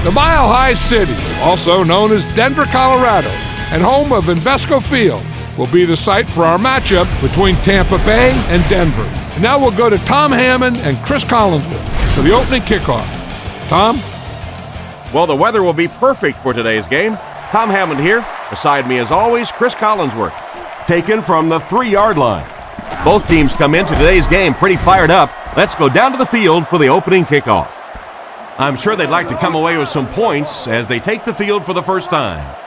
The Mile High City, also known as Denver, Colorado, and home of Invesco Field, will be the site for our matchup between Tampa Bay and Denver. And now we'll go to Tom Hammond and Chris Collinsworth for the opening kickoff. Tom? Well, the weather will be perfect for today's game. Tom Hammond here. Beside me, as always, Chris Collinsworth. Taken from the 3-yard line. Both teams come into today's game pretty fired up. Let's go down to the field for the opening kickoff. I'm sure they'd like to come away with some points as they take the field for the first time.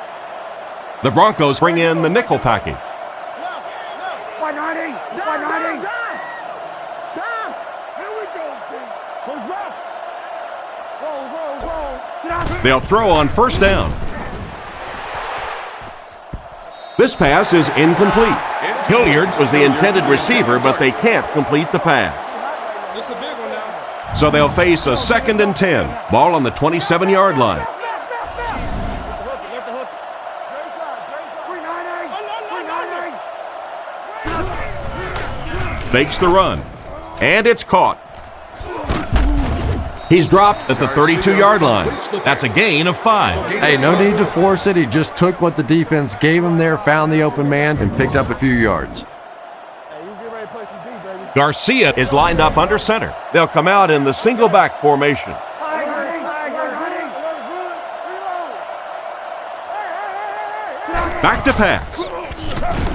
The Broncos bring in the nickel package. They'll throw on first down. This pass is incomplete. Hilliard was the intended receiver, but they can't complete the pass. So they'll face a 2nd and 10. Ball on the 27-yard line. Fakes the run. And it's caught. He's dropped at the 32-yard line. That's a gain of 5. Hey, no need to force it. He just took what the defense gave him there, found the open man, and picked up a few yards. Garcia is lined up under center. They'll come out in the single back formation. Back to pass.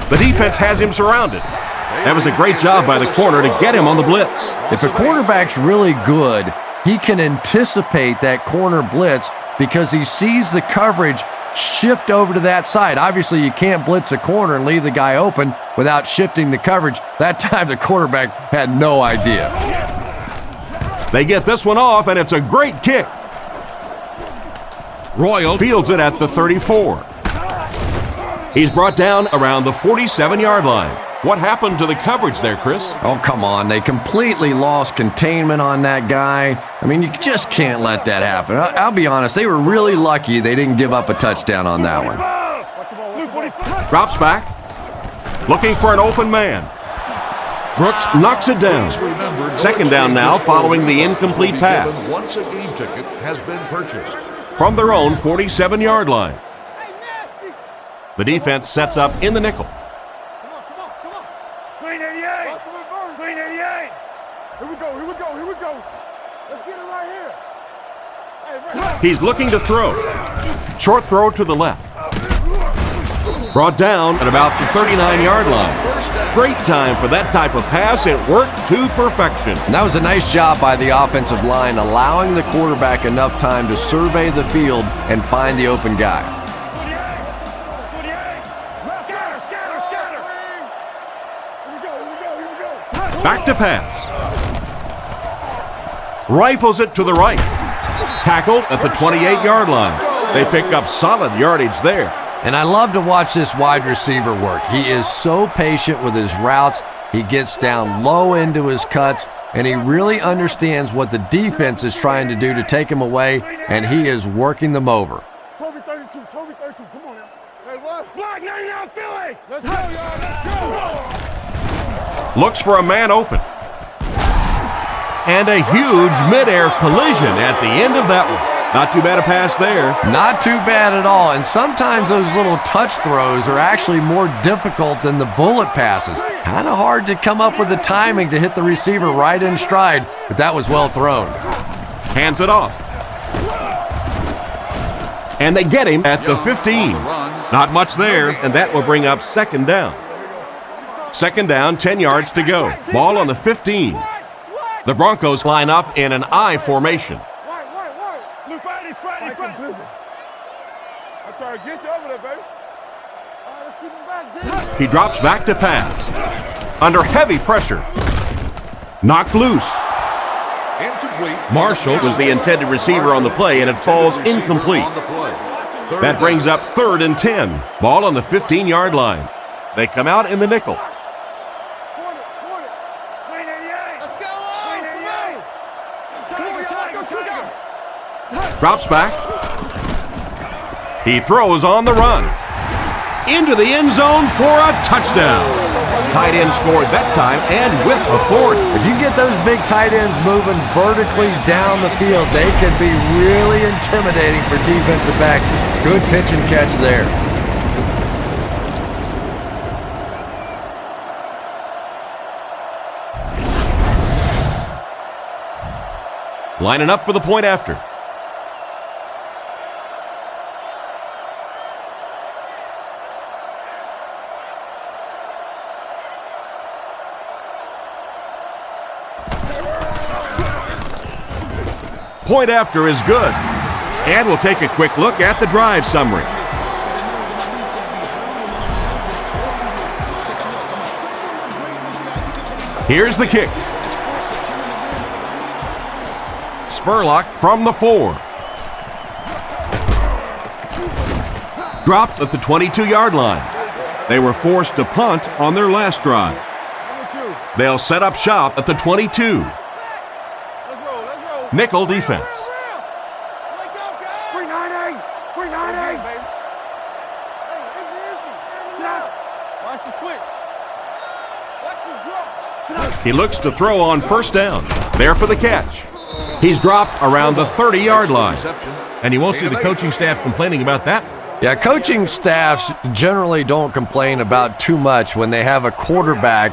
The defense has him surrounded. That was a great job by the corner to get him on the blitz. If a quarterback's really good, he can anticipate that corner blitz because he sees the coverage shift over to that side. Obviously, you can't blitz a corner and leave the guy open without shifting the coverage. That time, the quarterback had no idea. They get this one off, and it's a great kick. Royal fields it at the 34. He's brought down around the 47-yard line. What happened to the coverage there, Chris? Oh, come on. They completely lost containment on that guy. I mean, you just can't let that happen. I'll be honest, they were really lucky they didn't give up a touchdown on that one. Drops back, looking for an open man. Brooks knocks it down. 2nd down now following the incomplete pass. Once a game ticket has been purchased. From their own 47-yard line. The defense sets up in the nickel. He's looking to throw. Short throw to the left. Brought down at about the 39-yard line. Great time for that type of pass. It worked to perfection. And that was a nice job by the offensive line, allowing the quarterback enough time to survey the field and find the open guy. Back to pass. Rifles it to the right. Tackled at the 28-yard line. They pick up solid yardage there. And I love to watch this wide receiver work. He is so patient with his routes. He gets down low into his cuts, and he really understands what the defense is trying to do to take him away, and he is working them over. Toby 32, come on now. Hey, what? Block 99 Philly! Let's go, y'all, let's go! Looks for a man open. And a huge midair collision at the end of that one. Not too bad a pass there. Not too bad at all. And sometimes those little touch throws are actually more difficult than the bullet passes. Kind of hard to come up with the timing to hit the receiver right in stride, but that was well thrown. Hands it off. And they get him at the 15. Not much there, and that will bring up 2nd down. 2nd down, 10 yards to go. Ball on the 15. The Broncos line up in an I formation. He drops back to pass. Under heavy pressure. Knocked loose. Marshall was the intended receiver on the play, and it falls incomplete. That brings up 3rd and 10. Ball on the 15-yard line. They come out in the nickel. Drops back. He throws on the run. Into the end zone for a touchdown. Tight end scored that time and with authority. If you get those big tight ends moving vertically down the field, they can be really intimidating for defensive backs. Good pitch and catch there. Lining up for the point after. Point after is good. And we'll take a quick look at the drive summary. Here's the kick. Spurlock from the 4. Dropped at the 22-yard line. They were forced to punt on their last drive. They'll set up shop at the 22. Nickel defense. He looks to throw on first down. There for the catch. He's dropped around the 30-yard line. And you won't see the coaching staff complaining about that. Yeah, coaching staffs generally don't complain about too much when they have a quarterback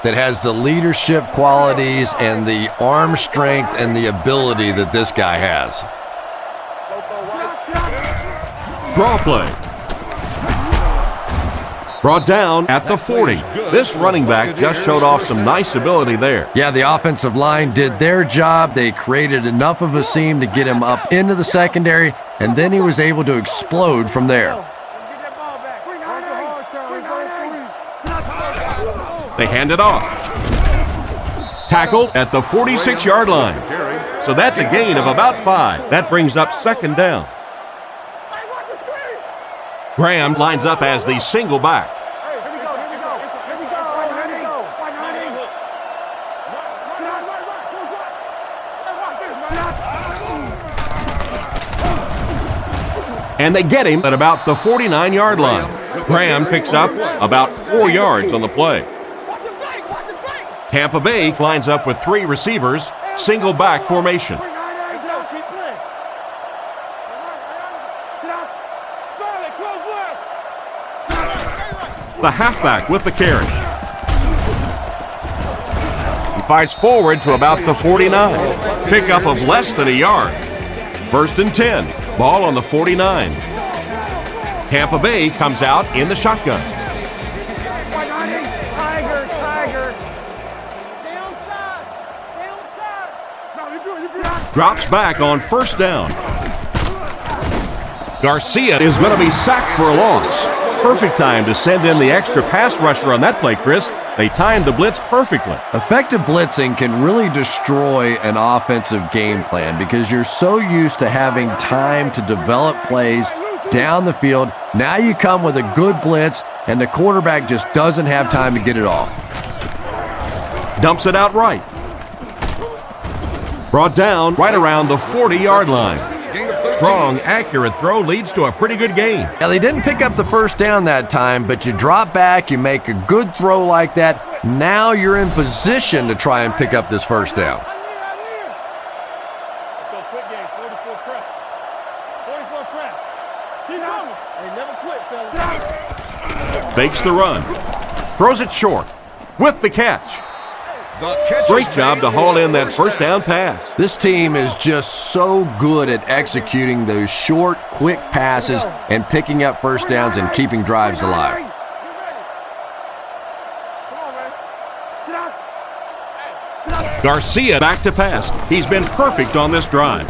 that has the leadership qualities and the arm strength and the ability that this guy has. Draw play. Brought down at the 40. This running back just showed off some nice ability there. Yeah, the offensive line did their job. They created enough of a seam to get him up into the secondary, and then he was able to explode from there. They hand it off. Tackled at the 46-yard line. So that's a gain of about 5. That brings up second down. Graham lines up as the single back. And they get him at about the 49-yard line. Graham picks up about 4 yards on the play. Tampa Bay lines up with 3 receivers, single back formation. The halfback with the carry. He fights forward to about the 49. Pickup of less than a yard. 1st and 10. Ball on the 49. Tampa Bay comes out in the shotgun. Drops back on first down. Garcia is going to be sacked for a loss. Perfect time to send in the extra pass rusher on that play, Chris. They timed the blitz perfectly. Effective blitzing can really destroy an offensive game plan because you're so used to having time to develop plays down the field. Now you come with a good blitz, and the quarterback just doesn't have time to get it off. Dumps it out right. Brought down right around the 40-yard line. Strong, accurate throw leads to a pretty good gain. Now, they didn't pick up the first down that time, but you drop back, you make a good throw like that. Now you're in position to try and pick up this first down. Fakes the run. Throws it short. With the catch. Great job to haul in that first down pass. This team is just so good at executing those short, quick passes and picking up first downs and keeping drives alive. Garcia back to pass. He's been perfect on this drive.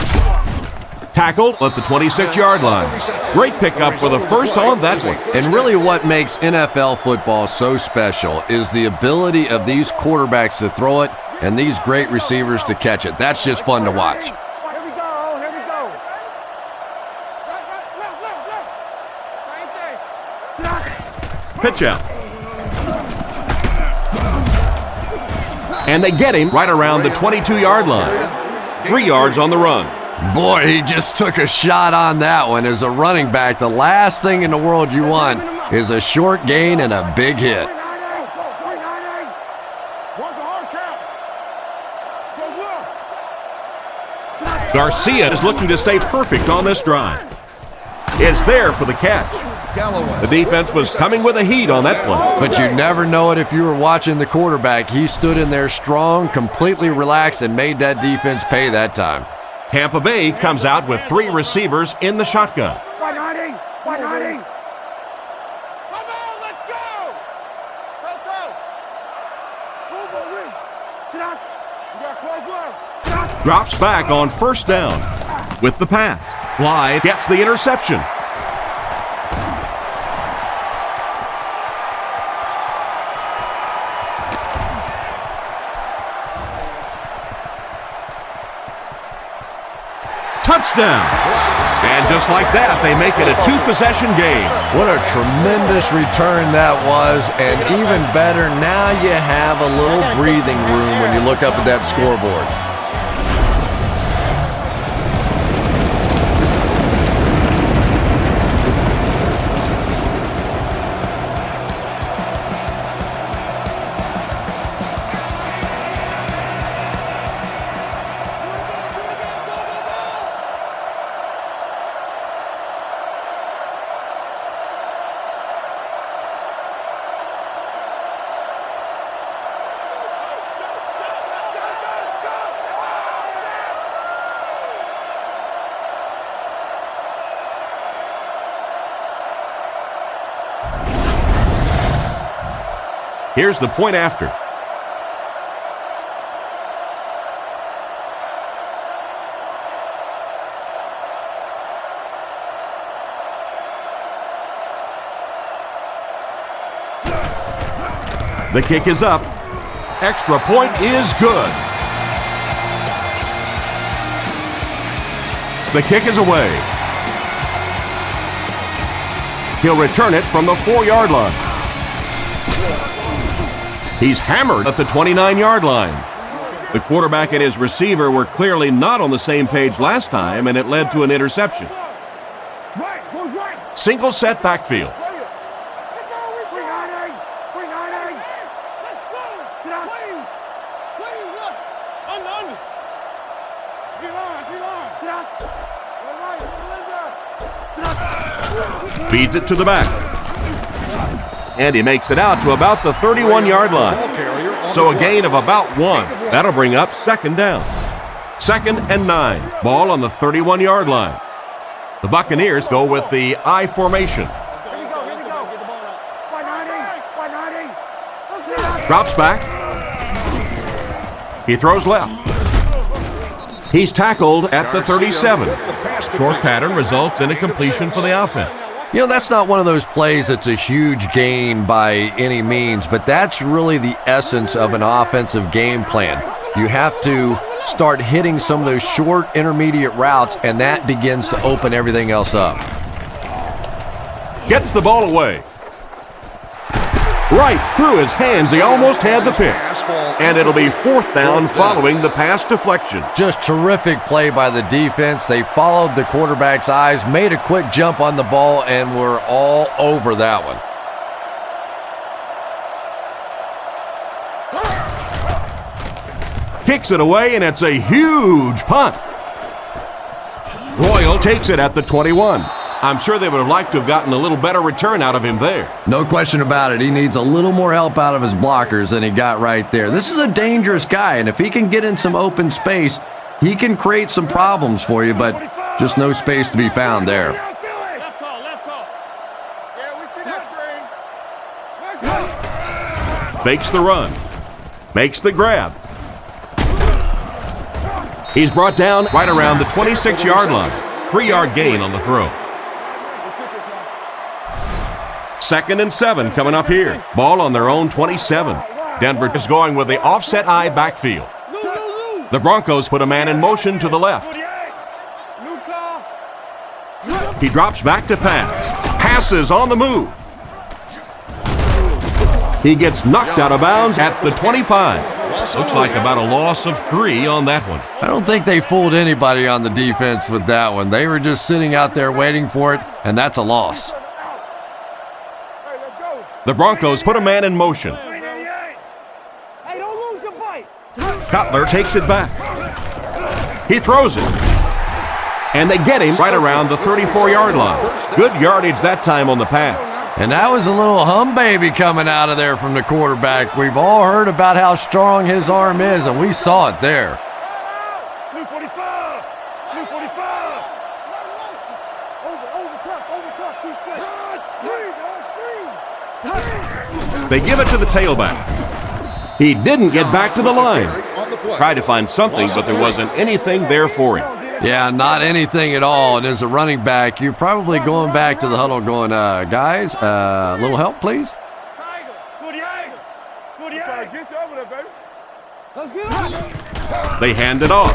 Tackled at the 26-yard line. Great pickup for the first on that one. And really what makes NFL football so special is the ability of these quarterbacks to throw it and these great receivers to catch it. That's just fun to watch. Pitch out. And they get him right around the 22-yard line. 3 yards on the run. Boy, he just took a shot on that one. As a running back, the last thing in the world you want is a short gain and a big hit. Garcia is looking to stay perfect on this drive. It's there for the catch. The defense was coming with a heat on that play. But you never know it if you were watching the quarterback. He stood in there strong, completely relaxed, and made that defense pay that time. Tampa Bay comes out with 3 receivers in the shotgun. 190! 190! Come on, let's go! Go! Move on, Rick. Get out. You got close left. Drops back on first down with the pass. Blythe gets the interception. Touchdown! And just like that, they make it a 2-possession game. What a tremendous return that was, and even better, now you have a little breathing room when you look up at that scoreboard. Here's the point after. The kick is up. Extra point is good. The kick is away. He'll return it from the 4-yard line. He's hammered at the 29-yard line. The quarterback and his receiver were clearly not on the same page last time, and it led to an interception. Right, close right. Single set backfield. Play it. Let's go, 390. Let's go. Get out. Please, look. Under. D-line. Get out. Get out. Feeds it to the back. And he makes it out to about the 31-yard line. So a gain of about 1. That'll bring up second down. 2nd and 9. Ball on the 31-yard line. The Buccaneers go with the I formation. Here we go. 190. Drops back. He throws left. He's tackled at the 37. Short pattern results in a completion for the offense. You know, that's not one of those plays that's a huge gain by any means, but that's really the essence of an offensive game plan. You have to start hitting some of those short intermediate routes, and that begins to open everything else up. Gets the ball away. Right through his hands. He almost had the pick. And it'll be 4th down following the pass deflection. Just terrific play by the defense. They followed the quarterback's eyes, made a quick jump on the ball, and were all over that one. Kicks it away, and it's a huge punt. Royal takes it at the 21. I'm sure they would have liked to have gotten a little better return out of him there. No question about it. He needs a little more help out of his blockers than he got right there. This is a dangerous guy, and if he can get in some open space, he can create some problems for you, but just no space to be found there. Left call. Yeah, we see that screen. Fakes the run. Makes the grab. He's brought down right around the 26-yard line. 3-yard gain on the throw. 2nd and 7 coming up here. Ball on their own 27. Denver is going with the offset I backfield. The Broncos put a man in motion to the left. He drops back to pass. Passes on the move. He gets knocked out of bounds at the 25. Looks like about a loss of 3 on that one. I don't think they fooled anybody on the defense with that one. They were just sitting out there waiting for it, and that's a loss. The Broncos put a man in motion. Hey, don't lose your bite. Cutler takes it back. He throws it. And they get him right around the 34-yard line. Good yardage that time on the pass. And that was a little hum baby coming out of there from the quarterback. We've all heard about how strong his arm is, and we saw it there. Blue 45. Blue 45. Over, top, two straight. They give it to the tailback. He didn't get back to the line. Tried to find something, but there wasn't anything there for him. Yeah, not anything at all. And as a running back, you're probably going back to the huddle going, guys, a little help, please? They hand it off.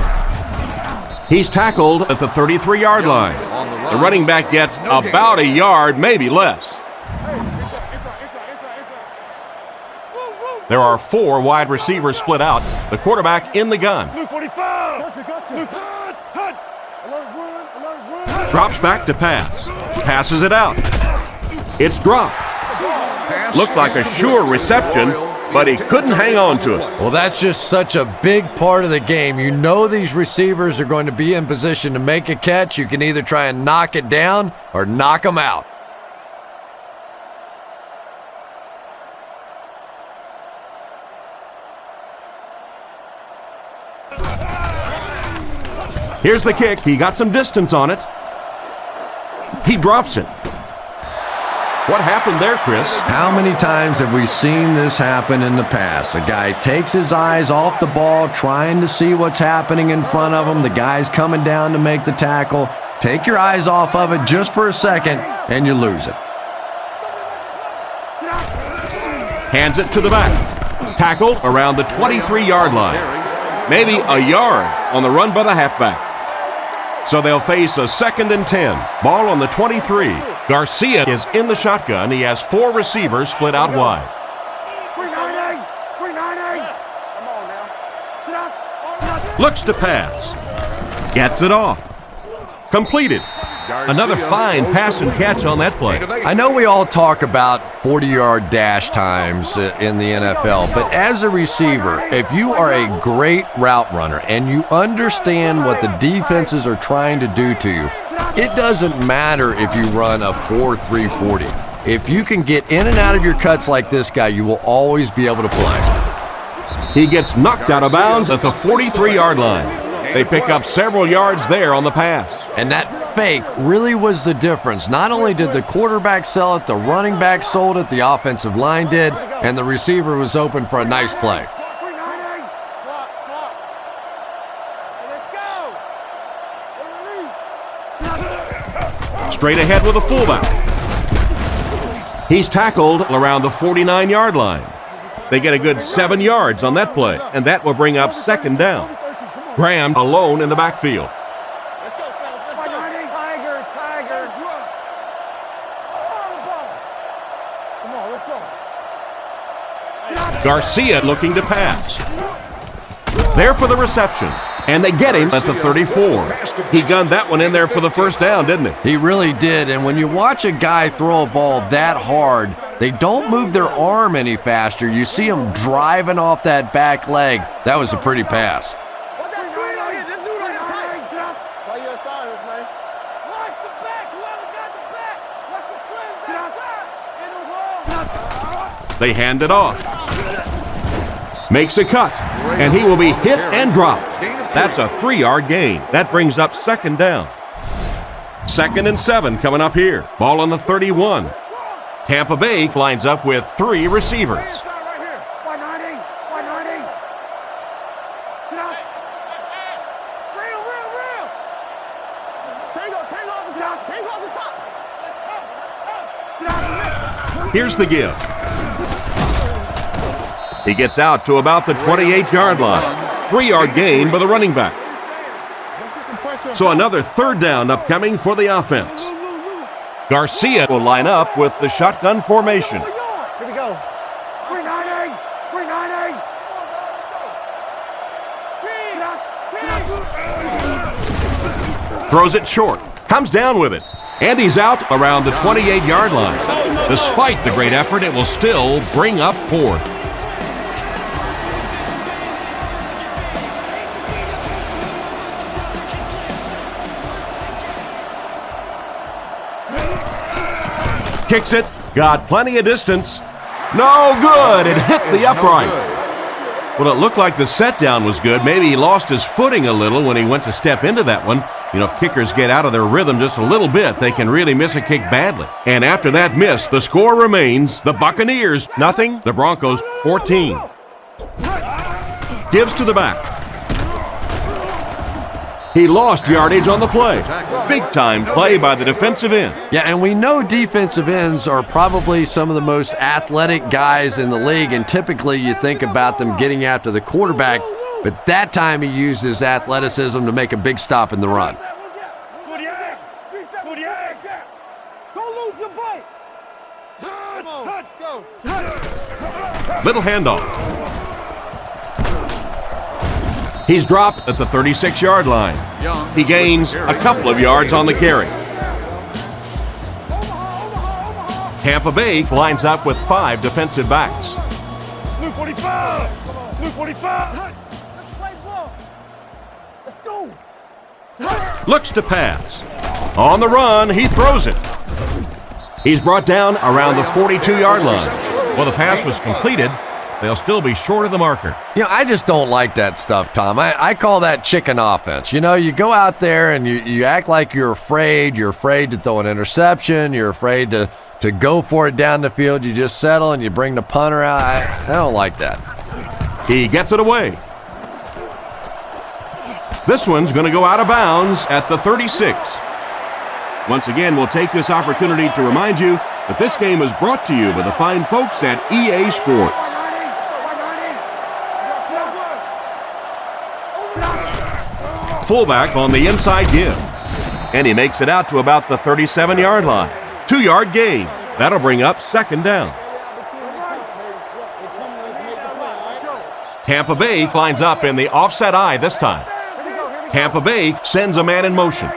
He's tackled at the 33-yard line. The running back gets about a yard, maybe less. There are 4 wide receivers split out. The quarterback in the gun. Drops back to pass. Passes it out. It's dropped. Looked like a sure reception, but he couldn't hang on to it. Well, that's just such a big part of the game. You know these receivers are going to be in position to make a catch. You can either try and knock it down or knock them out. Here's the kick. He got some distance on it. He drops it. What happened there, Chris? How many times have we seen this happen in the past? A guy takes his eyes off the ball, trying to see what's happening in front of him. The guy's coming down to make the tackle. Take your eyes off of it just for a second, and you lose it. Hands it to the back. Tackled around the 23-yard line. Maybe a yard on the run by the halfback. So they'll face a 2nd and 10. Ball on the 23. Garcia is in the shotgun. He has 4 receivers split out wide. Looks to pass. Gets it off. Completed. Another fine pass and catch on that play. I know we all talk about 40-yard dash times in the NFL, but as a receiver, if you are a great route runner and you understand what the defenses are trying to do to you, it doesn't matter if you run a 4.340. If you can get in and out of your cuts like this guy, you will always be able to play. He gets knocked out of bounds at the 43-yard line. They pick up several yards there on the pass. And that fake really was the difference. Not only did the quarterback sell it, the running back sold it, the offensive line did, and the receiver was open for a nice play. Straight ahead with a fullback. He's tackled around the 49-yard line. They get a good 7 yards on that play, and that will bring up 2nd down. Graham alone in the backfield. Garcia looking to pass. There for the reception. And they get him at the 34. He gunned that one in there for the first down, didn't he? He really did. And when you watch a guy throw a ball that hard, they don't move their arm any faster. You see him driving off that back leg. That was a pretty pass. They hand it off. Makes a cut, and he will be hit and dropped. That's a 3-yard gain. That brings up 2nd down. 2nd and 7 coming up here. Ball on the 31. Tampa Bay lines up with 3 receivers. Here's the give. He gets out to about the 28-yard line. 3-yard gain by the running back. So another 3rd down upcoming for the offense. Garcia will line up with the shotgun formation. Here we go. 3-9-8. 3-9-8. Throws it short. Comes down with it. And he's out around the 28-yard line. Despite the great effort, it will still bring up 4th. Kicks it. Got plenty of distance. No good. It hit the upright. Well, it looked like the set down was good. Maybe he lost his footing a little when he went to step into that one. You know, if kickers get out of their rhythm just a little bit, they can really miss a kick badly. And after that miss, the score remains the Buccaneers 0, the Broncos 14. Gives to the back. He lost yardage on the play. Big-time play by the defensive end. Yeah, and we know defensive ends are probably some of the most athletic guys in the league, and typically you think about them getting after the quarterback, but that time he used his athleticism to make a big stop in the run. Little handoff. He's dropped at the 36-yard line. He gains a couple of yards on the carry. Tampa Bay lines up with 5 defensive backs. Blue 45! Blue 45! Let's play ball. Let's go. Looks to pass. On the run, he throws it. He's brought down around the 42-yard line. Well, the pass was completed. They'll still be short of the marker. You know, I just don't like that stuff, Tom. I call that chicken offense. You know, you go out there and you act like you're afraid. You're afraid to throw an interception. You're afraid to go for it down the field. You just settle and you bring the punter out. I don't like that. He gets it away. This one's going to go out of bounds at the 36. Once again, we'll take this opportunity to remind you that this game is brought to you by the fine folks at EA Sports. Fullback on the inside give. And he makes it out to about the 37-yard line. 2-yard gain. That'll bring up 2nd down. Tampa Bay lines up in the offset eye this time. Tampa Bay sends a man in motion.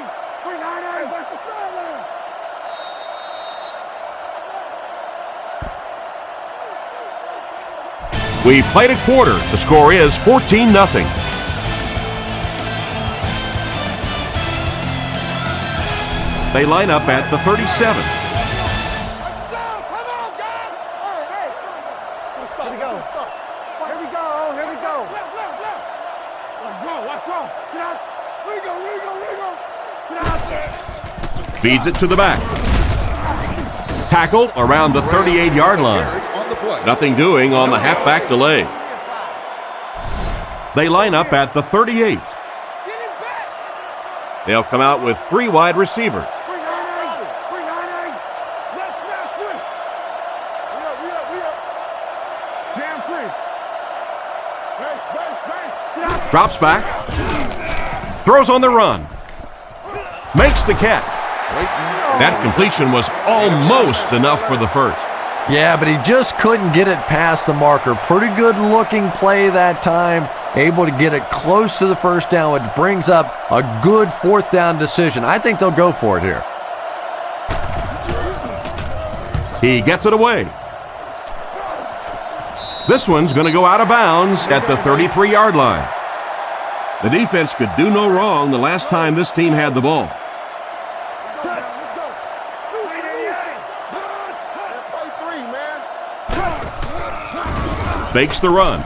We played a quarter. The score is 14-0. They line up at the 37. Come on, guys! Hey, here we go. Here we go. Here we go. Left. Let's go. Get out. Wiggle. Get out. Feeds it to the back. Tackled around the 38-yard line. Nothing doing on the halfback delay. They line up at the 38. They'll come out with 3 wide receivers. Drops back. Throws on the run. Makes the catch. That completion was almost enough for the first. Yeah, but he just couldn't get it past the marker. Pretty good looking play that time. Able to get it close to the first down, which brings up a good 4th down decision. I think they'll go for it here. He gets it away. This one's going to go out of bounds at the 33-yard line. The defense could do no wrong the last time this team had the ball. Fakes the run.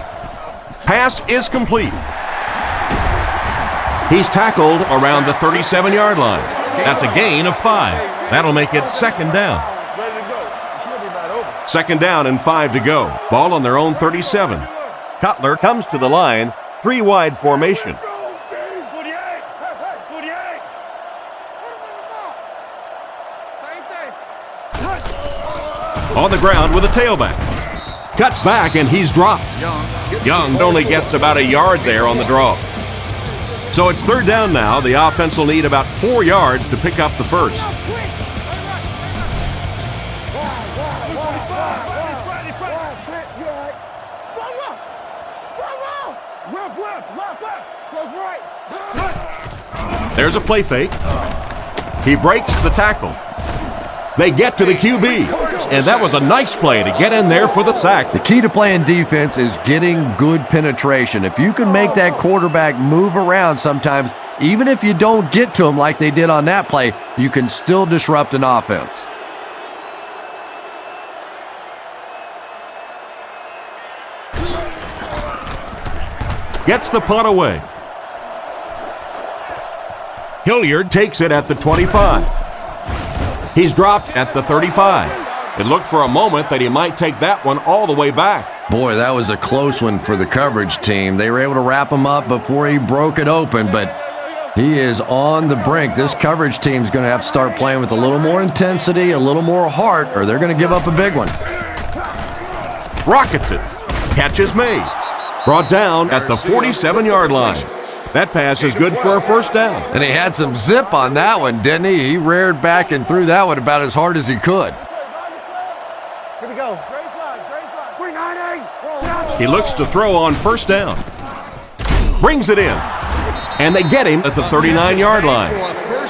Pass is complete. He's tackled around the 37-yard line. That's a gain of 5. That'll make it 2nd down. 2nd down and 5 to go. Ball on their own 37. Cutler comes to the line. 3 wide formation. On the ground with a tailback. Cuts back and he's dropped. Young only gets about a yard there on the draw. So it's 3rd down now. The offense will need about 4 yards to pick up the first. There's a play fake. He breaks the tackle. They get to the QB, and that was a nice play to get in there for the sack. The key to playing defense is getting good penetration. If you can make that quarterback move around sometimes, even if you don't get to him like they did on that play, you can still disrupt an offense. gets the punt away. Hilliard takes it at the 25. He's dropped at the 35. It looked for a moment that he might take that one all the way back. Boy, that was a close one for the coverage team. They were able to wrap him up before he broke it open, but he is on the brink. This coverage team is going to have to start playing with a little more intensity, a little more heart, or they're going to give up a big one. Rockets it. Catch is made. Brought down at the 47-yard line. That pass is good for a first down. And he had some zip on that one, didn't he? He reared back and threw that one about as hard as he could. Here we go. He looks to throw on first down. Brings it in. And they get him at the 39-yard line.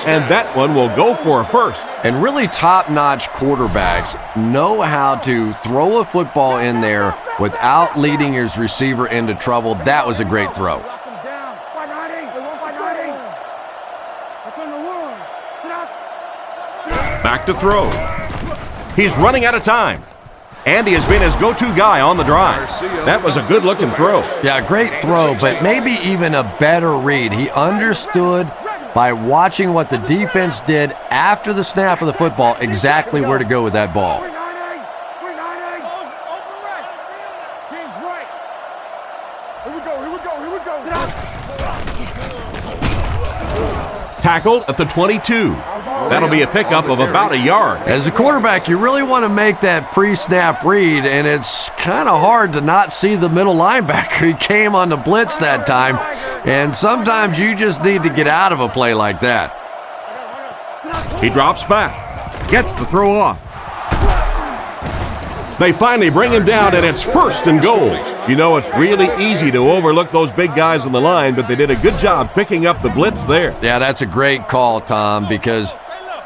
And that one will go for a first. And really top-notch quarterbacks know how to throw a football in there without leading his receiver into trouble. That was a great throw. Back to throw. He's running out of time. Andy has been his go-to guy on the drive. That was a good-looking throw. Yeah, great throw, but maybe even a better read. He understood by watching what the defense did after the snap of the football exactly where to go with that ball. Tackled at the 22. That'll be a pickup of about a yard. As a quarterback, you really want to make that pre-snap read, and it's kind of hard to not see the middle linebacker. He came on the blitz that time, and sometimes you just need to get out of a play like that. He drops back, gets the throw off. They finally bring him down, and it's first and goal. You know, it's really easy to overlook those big guys on the line, but they did a good job picking up the blitz there. Yeah, that's a great call, Tom, because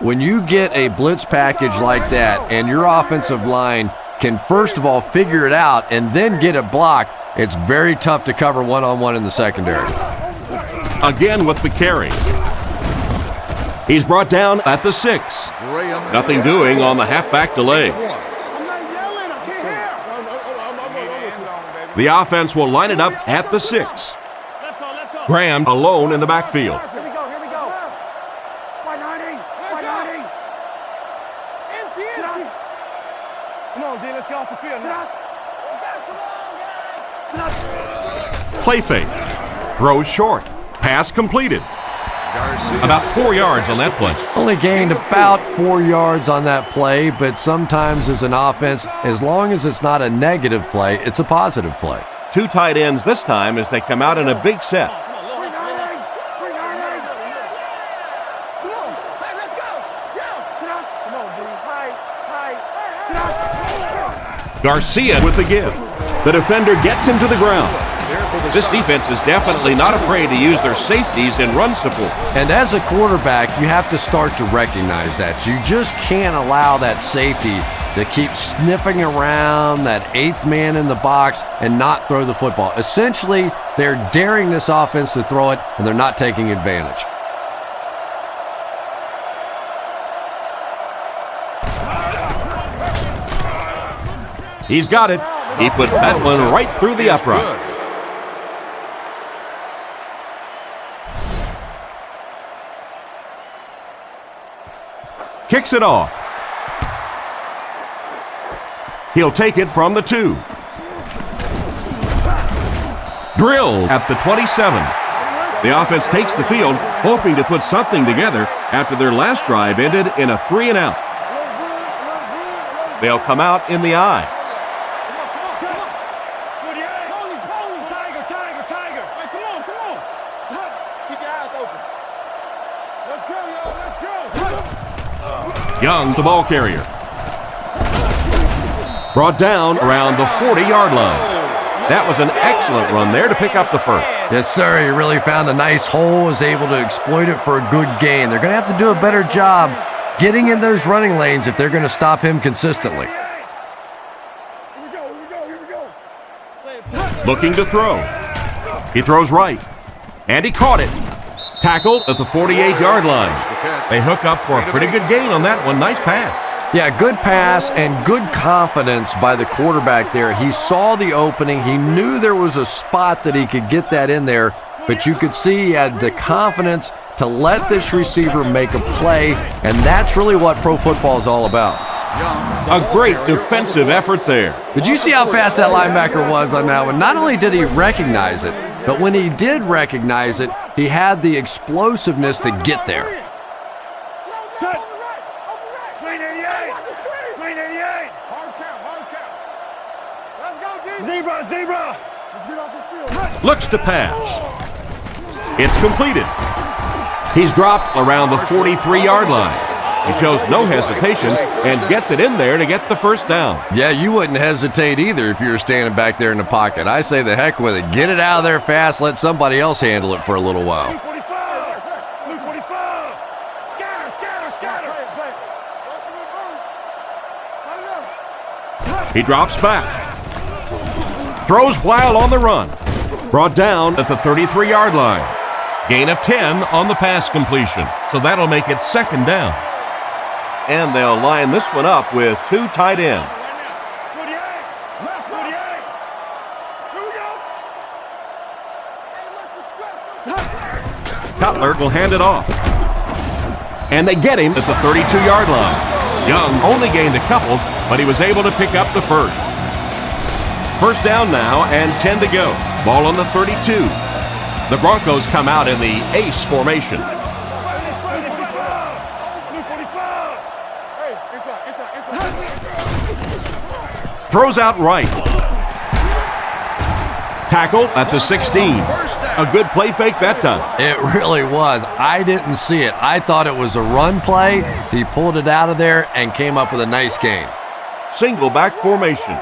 when you get a blitz package like that and your offensive line can first of all figure it out and then get it blocked, it's very tough to cover one-on-one in the secondary. Again with the carry. He's brought down at the 6. Nothing doing on the halfback delay. The offense will line it up at the 6. Graham alone in the backfield. Here we go. Wide 90. Come on, D, let's get off the field now. Play fake. Throws short. Pass completed. About 4 yards on that play. Only gained about 4 yards on that play, but sometimes as an offense, as long as it's not a negative play, it's a positive play. 2 tight ends this time as they come out in a big set. Garcia with the give. The defender gets him to the ground. This defense is definitely not afraid to use their safeties in run support. And as a quarterback, you have to start to recognize that. You just can't allow that safety to keep sniffing around that 8th man in the box and not throw the football. Essentially, they're daring this offense to throw it, and they're not taking advantage. He's got it. He put that one right through the upright. Kicks it off. He'll take it from the 2. Drilled at the 27. The offense takes the field, hoping to put something together after their last drive ended in a 3-and-out. They'll come out in the eye. Young, the ball carrier. Brought down around the 40-yard line. That was an excellent run there to pick up the first. Yes, sir. He really found a nice hole, was able to exploit it for a good gain. They're going to have to do a better job getting in those running lanes if they're going to stop him consistently. Looking to throw. He throws right. And he caught it. Tackled at the 48-yard line. They hook up for a pretty good gain on that one. Nice pass. Yeah, good pass and good confidence by the quarterback there. He saw the opening. He knew there was a spot that he could get that in there, but you could see he had the confidence to let this receiver make a play, and that's really what pro football is all about. A great defensive effort there. Did you see how fast that linebacker was on that one? Not only did he recognize it, but when he did recognize it, he had the explosiveness to get there. Zebra! Let's get off this field. Looks to pass. It's completed. He's dropped around the 43-yard line. He shows no hesitation and gets it in there to get the first down. Yeah, you wouldn't hesitate either if you were standing back there in the pocket. I say the heck with it. Get it out of there fast. Let somebody else handle it for a little while. He drops back. Throws while on the run. Brought down at the 33-yard line. Gain of 10 on the pass completion. So that'll make it second down. And they'll line this one up with two tight ends. Cutler will hand it off. And they get him at the 32-yard line. Young only gained a couple, but he was able to pick up the first. First down now and 10 to go. Ball on the 32. The Broncos come out in the ace formation. Throws out right. Tackled at the 16. A good play fake that time. It really was. I didn't see it. I thought it was a run play. He pulled it out of there and came up with a nice gain. Single back formation.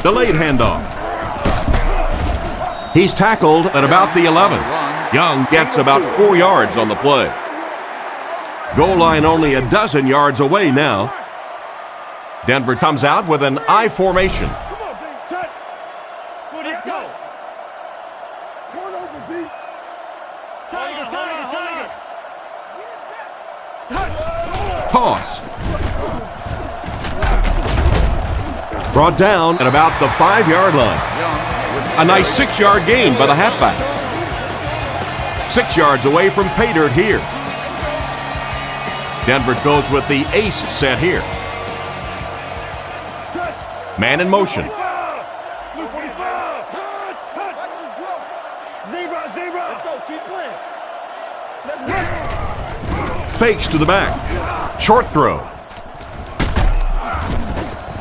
Delayed handoff. He's tackled at about the 11. Young gets about 4 yards on the play. Goal line only a dozen yards away now. Denver comes out with an I formation. Toss. Brought down at about the 5-yard line. A nice 6-yard gain by the halfback. 6 yards away from pay dirt here. Denver goes with the ace set here. Man in motion. Fakes to the back. Short throw.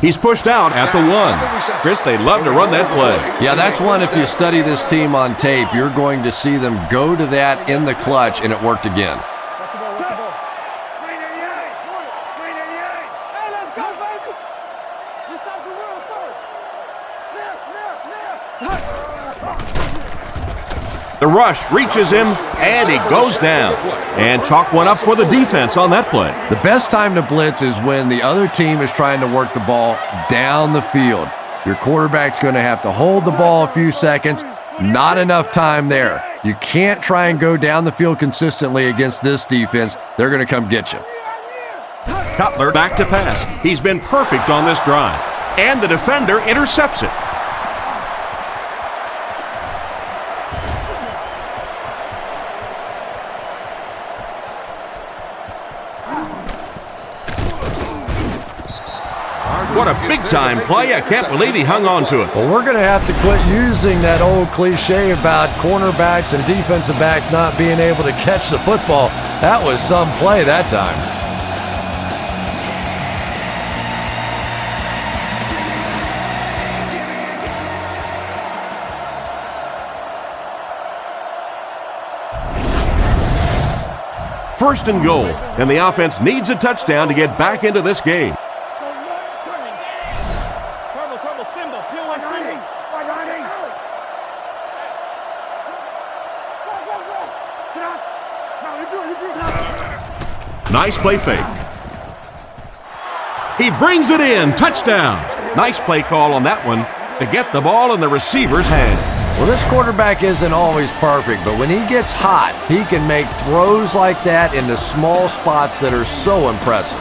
He's pushed out at the 1. Chris, they love to run that play. Yeah, that's one, if you study this team on tape, you're going to see them go to that in the clutch, and it worked again. The rush reaches him, and he goes down. And chalk one up for the defense on that play. The best time to blitz is when the other team is trying to work the ball down the field. Your quarterback's going to have to hold the ball a few seconds. Not enough time there. You can't try and go down the field consistently against this defense. They're going to come get you. Cutler back to pass. He's been perfect on this drive. And the defender intercepts it. What a big-time play. I can't believe he hung on to it. Well, we're going to have to quit using that old cliche about cornerbacks and defensive backs not being able to catch the football. That was some play that time. First and goal, and the offense needs a touchdown to get back into this game. Nice play fake. He brings it in. Touchdown. Nice play call on that one to get the ball in the receiver's hand. Well, this quarterback isn't always perfect, but when he gets hot, he can make throws like that into small spots that are so impressive.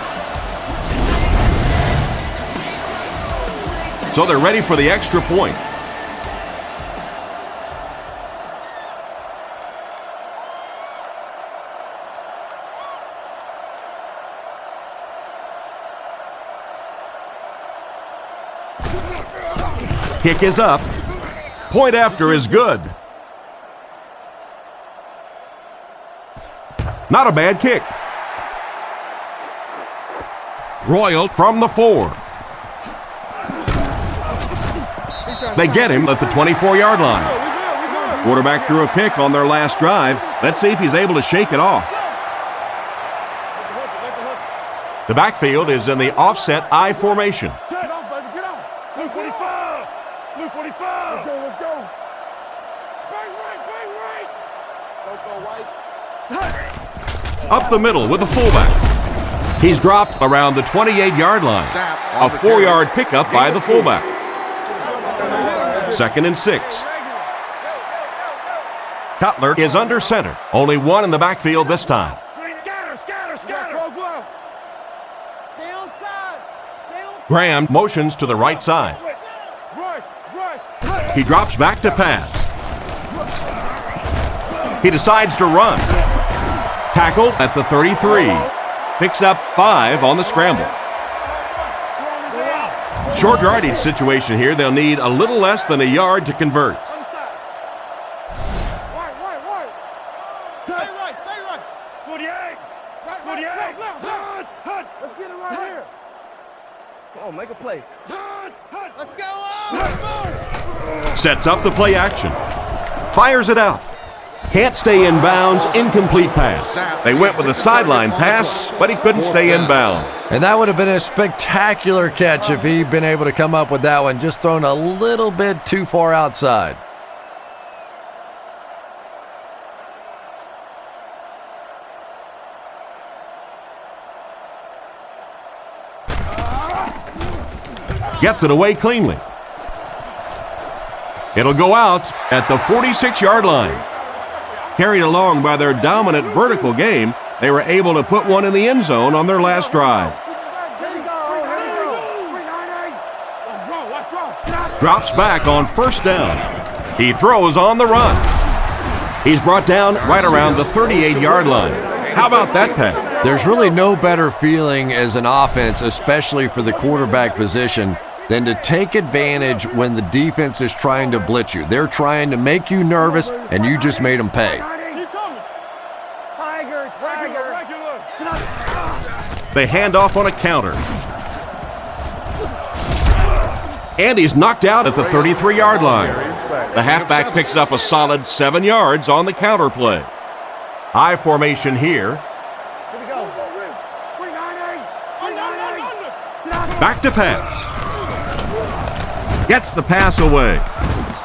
So they're ready for the extra point. Kick is up. Point after is good. Not a bad kick. Royal from the 4. They get him at the 24-yard line. Quarterback threw a pick on their last drive. Let's see if he's able to shake it off. The backfield is in the offset I formation. Get off, baby, get off. Blue 45. Blue 45. Let's go. Bang right. Don't go right. Up the middle with the fullback. He's dropped around the 28-yard line. A 4-yard pickup by the fullback. 2nd and 6. Cutler is under center. Only one in the backfield this time. Scatter. Graham motions to the right side. He drops back to pass. He decides to run. Tackled at the 33. Picks up 5 on the scramble. Short yardage situation here. They'll need a little less than a yard to convert. Stay right. 48. Let's get it right here. Come on, make a play. Let's go. Sets up the play action. Fires it out. Can't stay in bounds. Incomplete pass. They went with a sideline pass, but he couldn't stay in bounds. And that would have been a spectacular catch if he'd been able to come up with that one, just thrown a little bit too far outside. Gets it away cleanly. It'll go out at the 46-yard line. Carried along by their dominant vertical game, they were able to put one in the end zone on their last drive. Drops back on 1st down. He throws on the run. He's brought down right around the 38-yard line. How about that pass? There's really no better feeling as an offense, especially for the quarterback position, than to take advantage when the defense is trying to blitz you. They're trying to make you nervous, and you just made them pay. They hand off on a counter. And he's knocked out at the 33-yard line. The halfback picks up a solid 7 yards on the counter play. I formation here. Back to pass. Gets the pass away.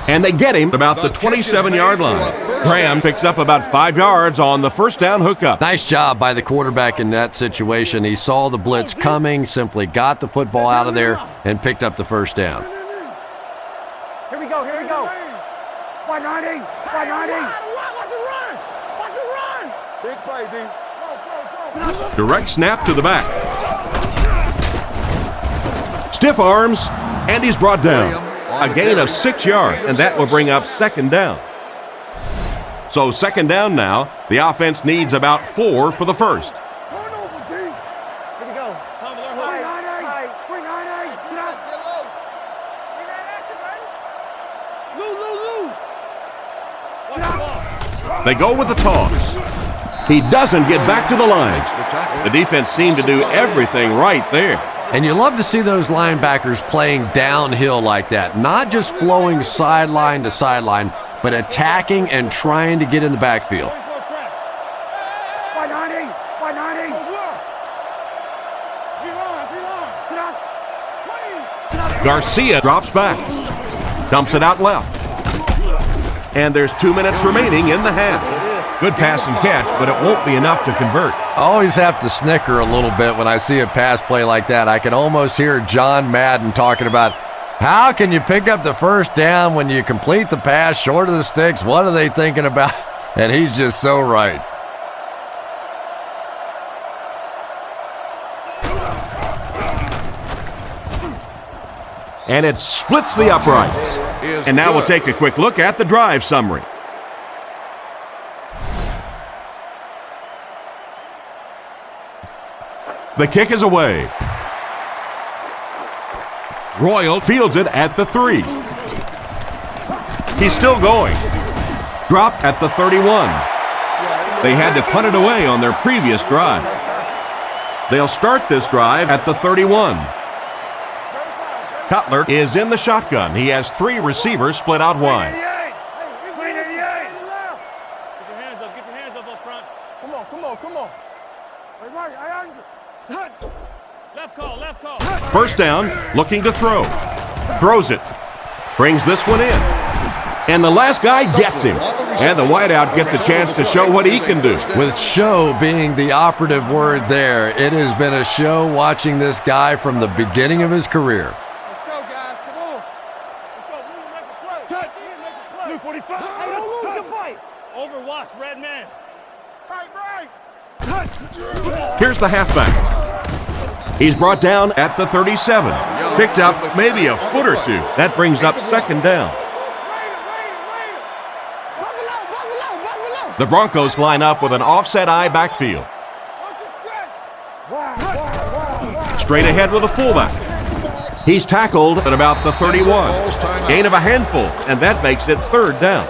And they get him about the 27-yard line. Graham picks up about 5 yards on the 1st down hookup. Nice job by the quarterback in that situation. He saw the blitz coming, simply got the football out of there, and picked up the 1st down. Here we go. 190. Big play, D. Direct snap to the back. Stiff arms, and he's brought down. A gain of 6 yards, and that will bring up 2nd down. So 2nd down now. The offense needs about 4 for the first. They go with the toss. He doesn't get back to the line. The defense seemed to do everything right there. And you love to see those linebackers playing downhill like that, not just flowing sideline to sideline, but attacking and trying to get in the backfield. Garcia drops back, dumps it out left. And there's 2 minutes remaining in the half. Good pass and catch, but it won't be enough to convert. I always have to snicker a little bit when I see a pass play like that. I can almost hear John Madden talking about, How can you pick up the first down when you complete the pass short of the sticks? What are they thinking about? And he's just so right. And it splits the uprights. And now we'll take a quick look at the drive summary. The kick is away. Royal fields it at the 3. He's still going. Dropped at the 31. They had to punt it away on their previous drive. They'll start this drive at the 31. Cutler is in the shotgun. He has 3 receivers split out wide. Get your hands up front. Come on. Left call. First down, looking to throw. Throws it. Brings this one in. And the last guy gets him. And the wideout gets a chance to show what he can do. With show being the operative word there, it has been a show watching this guy from the beginning of his career. Let's go, guys. Come on. Let's go. Make a play. Blue 45. Hey, don't lose your bite. Overwatch, red man. Tight right. Here's the halfback. He's brought down at the 37. Picked up maybe a foot or two. That brings up second down. The Broncos line up with an offset eye backfield. Straight ahead with a fullback. He's tackled at about the 31. Gain of a handful, and that makes it third down.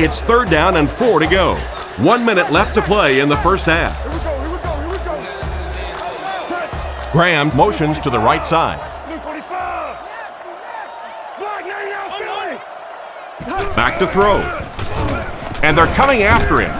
It's third down and 4 to go. 1 minute left to play in the first half. Graham motions to the right side. Back to throw. And they're coming after him.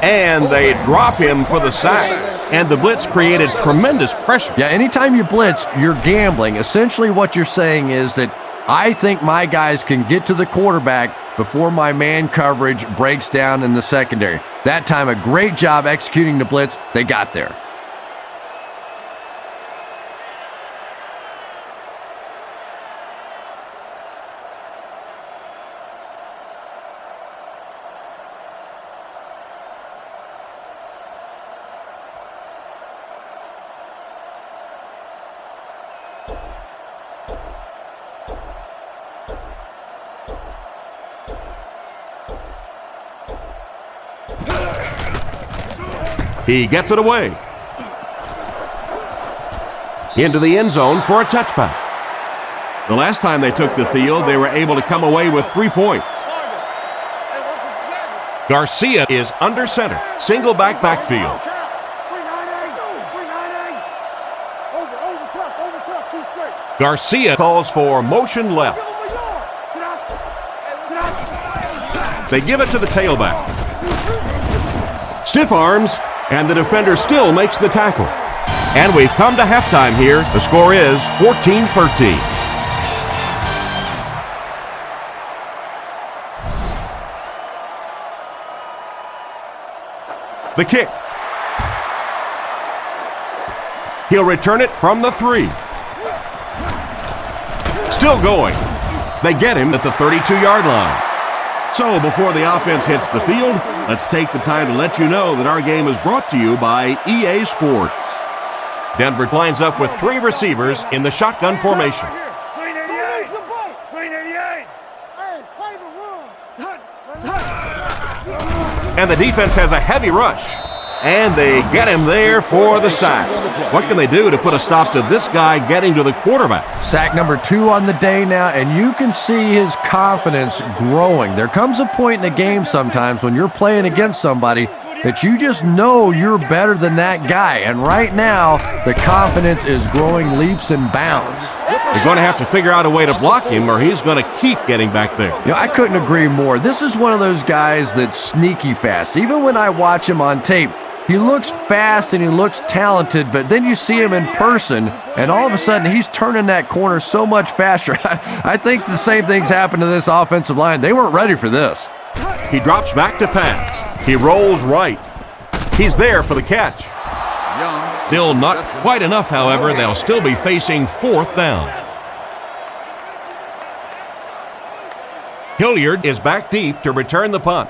And they drop him for the sack. And the blitz created tremendous pressure. Yeah, anytime you blitz, you're gambling. Essentially what you're saying is that I think my guys can get to the quarterback before my man coverage breaks down in the secondary. That time, a great job executing the blitz. They got there. He gets it away. Into the end zone for a touchback. The last time they took the field, they were able to come away with 3 points. Garcia is under center. Single backfield. Garcia calls for motion left. They give it to the tailback. Stiff arms, and the defender still makes the tackle. And we've come to halftime here. The score is 14-13. The kick. He'll return it from the 3. Still going. They get him at the 32-yard line. So before the offense hits the field, let's take the time to let you know that our game is brought to you by EA Sports. Denver lines up with 3 receivers in the shotgun formation. And the defense has a heavy rush. And they get him there for the sack. What can they do to put a stop to this guy getting to the quarterback? Sack number 2 on the day now, and you can see his confidence growing. There comes a point in the game sometimes when you're playing against somebody that you just know you're better than that guy. And right now, the confidence is growing leaps and bounds. They're going to have to figure out a way to block him or he's going to keep getting back there. You know, I couldn't agree more. This is one of those guys that's sneaky fast. Even when I watch him on tape, he looks fast and he looks talented, but then you see him in person, and all of a sudden he's turning that corner so much faster. I think the same thing's happened to this offensive line. They weren't ready for this. He drops back to pass. He rolls right. He's there for the catch. Still not quite enough, however. They'll still be facing 4th down. Hilliard is back deep to return the punt.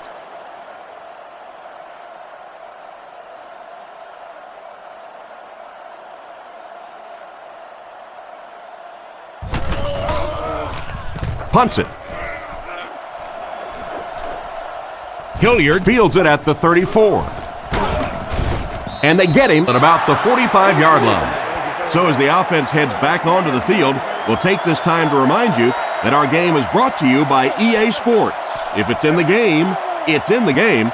Punts it. Hilliard fields it at the 34. And they get him at about the 45-yard line. So as the offense heads back onto the field, we'll take this time to remind you that our game is brought to you by EA Sports. If it's in the game, it's in the game.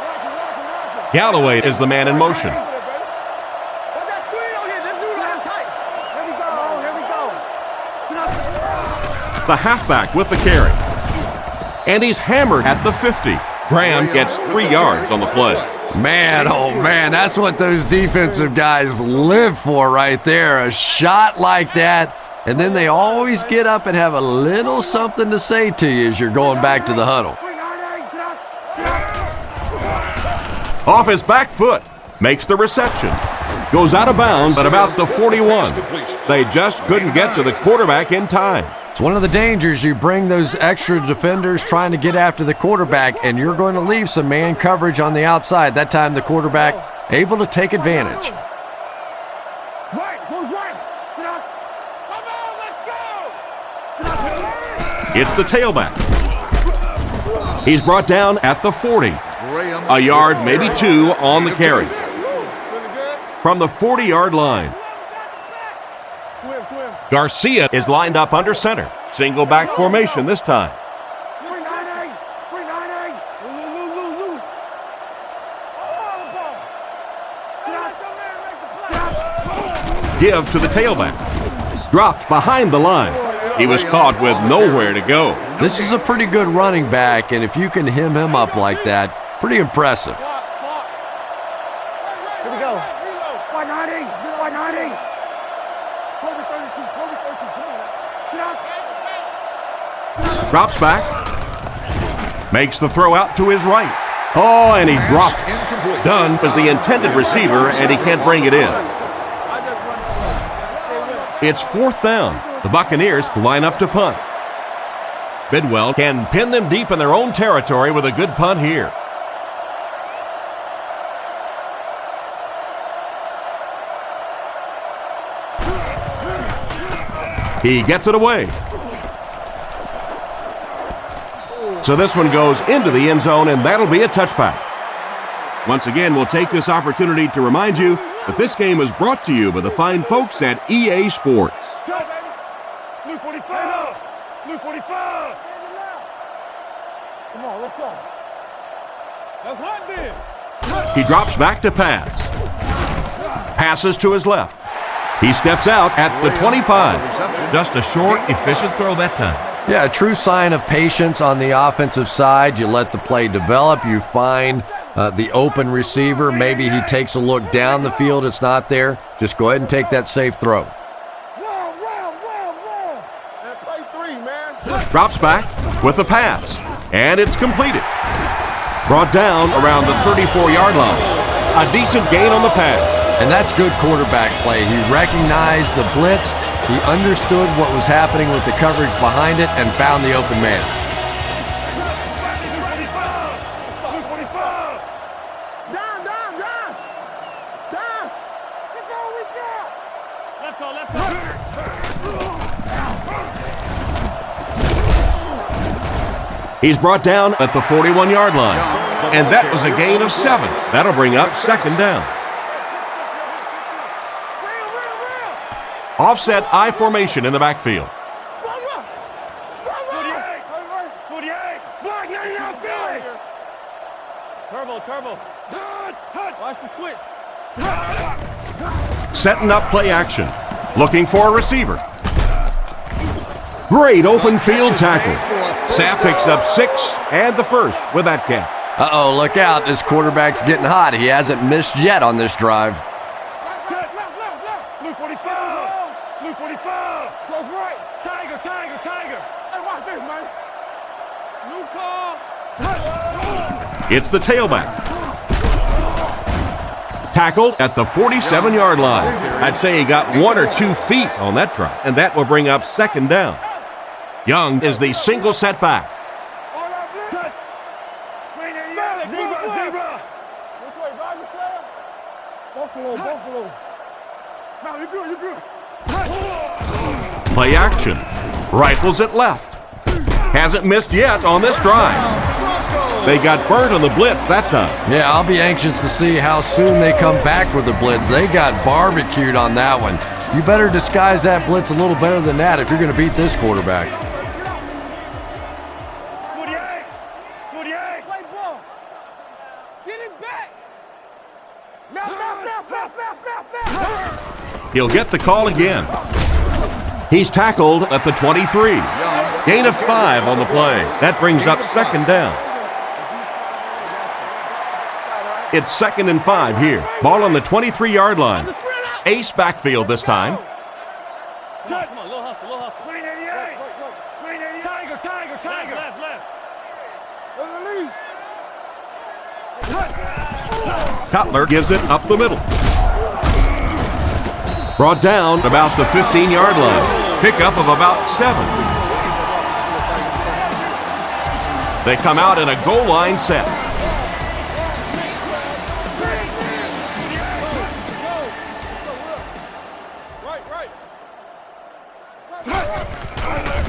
Galloway is the man in motion. The halfback with the carry. And he's hammered at the 50. Graham gets 3 yards on the play. Man, oh man, that's what those defensive guys live for right there. A shot like that, and then they always get up and have a little something to say to you as you're going back to the huddle. Off his back foot, makes the reception. Goes out of bounds at about the 41. They just couldn't get to the quarterback in time. It's one of the dangers. You bring those extra defenders trying to get after the quarterback, and you're going to leave some man coverage on the outside. That time the quarterback able to take advantage. It's the tailback. He's brought down at the 40. A yard, maybe 2 on the carry. From the 40-yard line. Garcia is lined up under center. Single back formation this time. Give to the tailback. Dropped behind the line. He was caught with nowhere to go. This is a pretty good running back, and if you can hem him up like that, pretty impressive. Here we go. 190. 190. Toby 32. Toby 32. Come on. Drops back. Makes the throw out to his right. Oh, and he dropped. Dunn was the intended receiver, and he can't bring it in. It's 4th down. The Buccaneers line up to punt. Bidwell can pin them deep in their own territory with a good punt here. He gets it away. So this one goes into the end zone, and that'll be a touchback. Once again, we'll take this opportunity to remind you that this game is brought to you by the fine folks at EA Sports. Blue 45. Blue 45. Come on, let's go. That's hot then. He drops back to pass. Passes to his left. He steps out at the 25. Just a short, efficient throw that time. Yeah, a true sign of patience on the offensive side. You let the play develop. You find the open receiver. Maybe he takes a look down the field. It's not there. Just go ahead and take that safe throw. Play 3, man. Drops back with the pass. And it's completed. Brought down around the 34-yard line. A decent gain on the pass. And that's good quarterback play. He recognized the blitz. He understood what was happening with the coverage behind it and found the open man. Down. That's all we got. Let's go. He's brought down at the 41-yard line. And that was a gain of 7. That'll bring up 2nd down. Offset I formation in the backfield. 48. Block 99 Philly. Turbo. Watch the switch. Setting up play action. Looking for a receiver. Great open field tackle. Sapp picks up 6 and the first with that catch. Uh-oh, look out. This quarterback's getting hot. He hasn't missed yet on this drive. Blue 45. Blue 45. Goes right. Tiger. Hey, watch this, man. New call. It's the tailback. Tackled at the 47-yard line. I'd say he got 1 or 2 feet on that drop, and that will bring up 2nd down. Young is the single setback. of those. No, you're good, you're good. Play action. Rifles it left. Hasn't missed yet on this drive. They got burnt on the blitz that time. Yeah, I'll be anxious to see how soon they come back with the blitz. They got barbecued on that one. You better disguise that blitz a little better than that if you're going to beat this quarterback. 48. 48. Play ball. Get it back. Left. He'll get the call again. He's tackled at the 23. Gain of 5 on the play. That brings up second down. It's 2nd and 5 here. Ball on the 23-yard line. Ace backfield this time. Come on, little hustle, little hustle. Green 88. Green 88. Tiger. Left. Cutler gives it up the middle. Brought down about the 15-yard line. Pickup of about 7. They come out in a goal line set.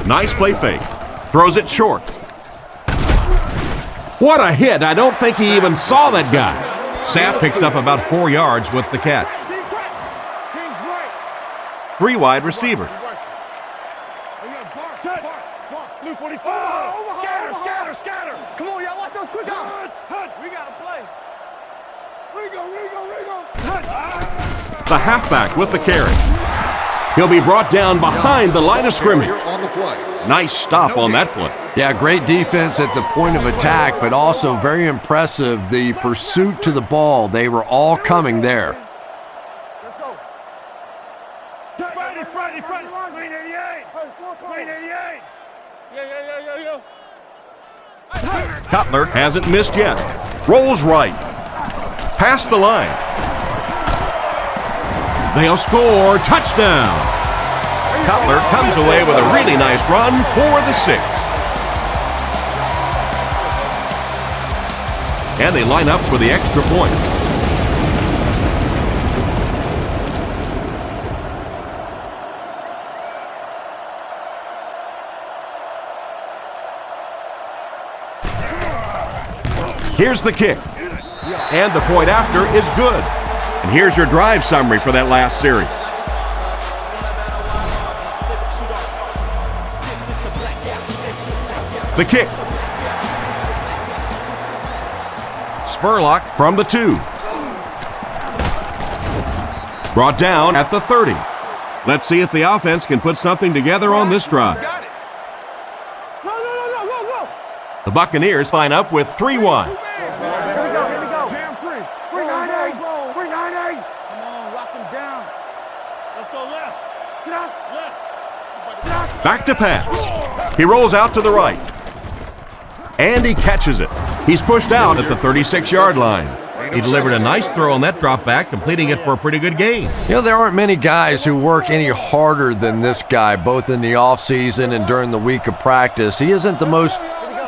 Nice play fake. Throws it short. What a hit. I don't think he even saw that guy. Sapp picks up about 4 yards with the catch. 3 wide receiver. Scatter. Come on, y'all, watch those quick out. We got to play. Rigo. The halfback with the carry. He'll be brought down behind the line of scrimmage. Nice stop on that play. Yeah, great defense at the point of attack, but also very impressive the pursuit to the ball. They were all coming there. Let's go. Friday. Green 88. Green 88. Yeah. Cutler hasn't missed yet. Rolls right. Past the line. They'll score. Touchdown. Cutler comes away with a really nice run for the 6. And they line up for the extra point. Here's the kick. And the point after is good. And here's your drive summary for that last series. The kick. Spurlock from the 2. Brought down at the 30. Let's see if the offense can put something together on this drive. Go. The Buccaneers line up with 3 wide. Here we go. Jam free. Bring 9-8. Come on, lock him down. Let's go left. Get out. Left. Back to pass. He rolls out to the right. And he catches it. He's pushed out at the 36-yard line. He delivered a nice throw on that drop back, completing it for a pretty good gain. You know, there aren't many guys who work any harder than this guy, both in the offseason and during the week of practice. He isn't the most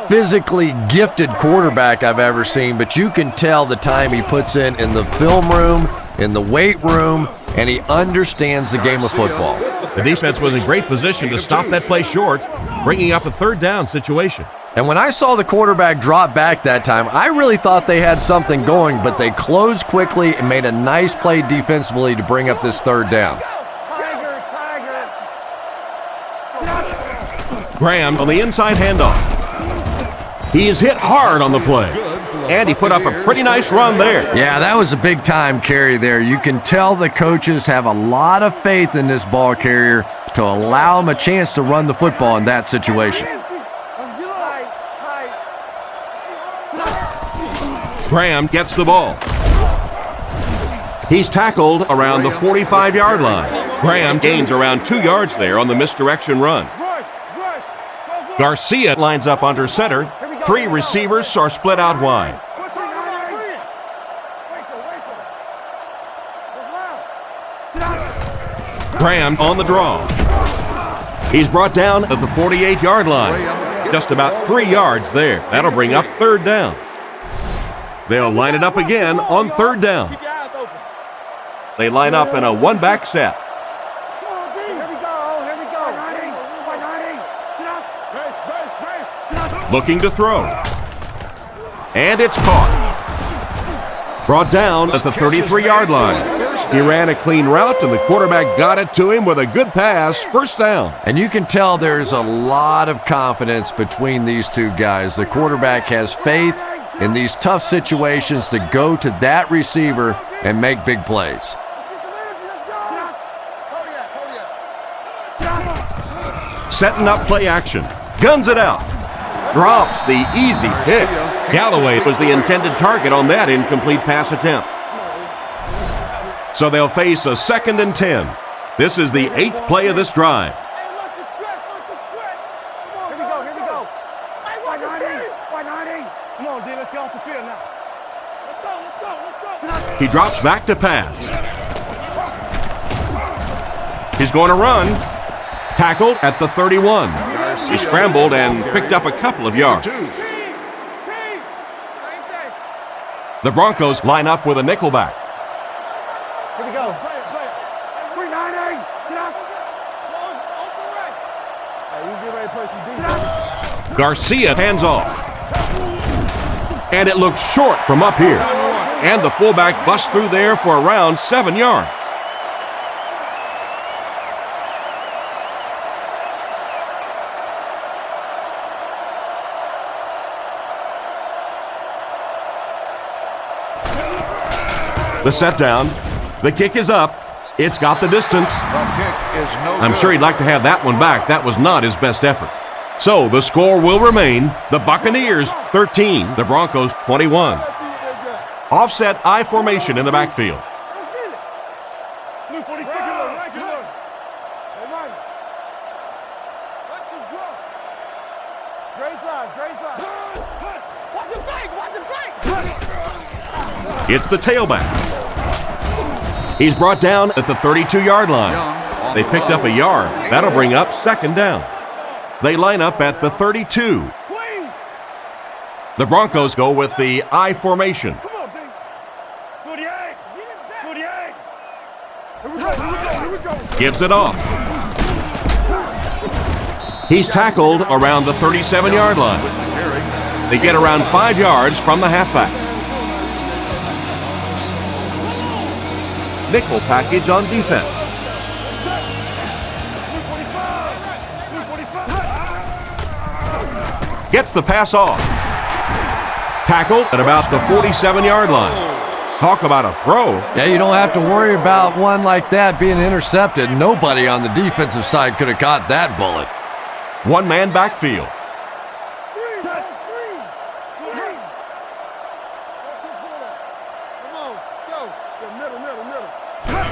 physically gifted quarterback I've ever seen, but you can tell the time he puts in the film room, in the weight room, and he understands the game of football. The defense was in great position to stop that play short, bringing up a 3rd down situation. And when I saw the quarterback drop back that time, I really thought they had something going, but they closed quickly and made a nice play defensively to bring up this 3rd down. Graham on the inside handoff. He's hit hard on the play. And he put up a pretty nice run there. Yeah, that was a big-time carry there. You can tell the coaches have a lot of faith in this ball carrier to allow him a chance to run the football in that situation. Graham gets the ball. He's tackled around the 45-yard line. Graham gains around 2 yards there on the misdirection run. Garcia lines up under center. 3 receivers are split out wide. Graham on the draw. He's brought down at the 48-yard line. Just about 3 yards there. That'll bring up 3rd down. They'll line it up again on 3rd down. They line up in a one-back set. Come on, D. Here we go. Here we go. 190. Get up. Base. Looking to throw. And it's caught. Brought down at the 33-yard line. He ran a clean route, and the quarterback got it to him with a good pass. First down. And you can tell there's a lot of confidence between these two guys. The quarterback has faith in these tough situations to go to that receiver and make big plays. Setting up play action. Guns it out. Drops the easy pick. Galloway was the intended target on that incomplete pass attempt. So they'll face a 2nd and 10. This is the 8th play of this drive. Here we go. 190. Come on, D, let's get off the field now. Let's go. He drops back to pass. He's going to run. Tackled at the 31. He scrambled and picked up a couple of yards. The Broncos line up with a nickelback. Here we go. 390. Get up. Hey, you get ready to play some defense. Garcia hands off. And it looks short from up here. And the fullback busts through there for around 7 yards. The set down. The kick is up. It's got the distance. I'm sure he'd like to have that one back. That was not his best effort. So the score will remain the Buccaneers 13, the Broncos 21. Offset I formation in the backfield. It's the tailback. He's brought down at the 32-yard line. They picked up a yard. That'll bring up 2nd down. They line up at the 32. The Broncos go with the I formation. Gives it off. He's tackled around the 37-yard line. They get around 5 yards from the halfback. Nickel package on defense. Gets the pass off. Tackled at about the 47-yard line. Talk about a throw. Yeah, you don't have to worry about one like that being intercepted. Nobody on the defensive side could have caught that bullet. One-man backfield.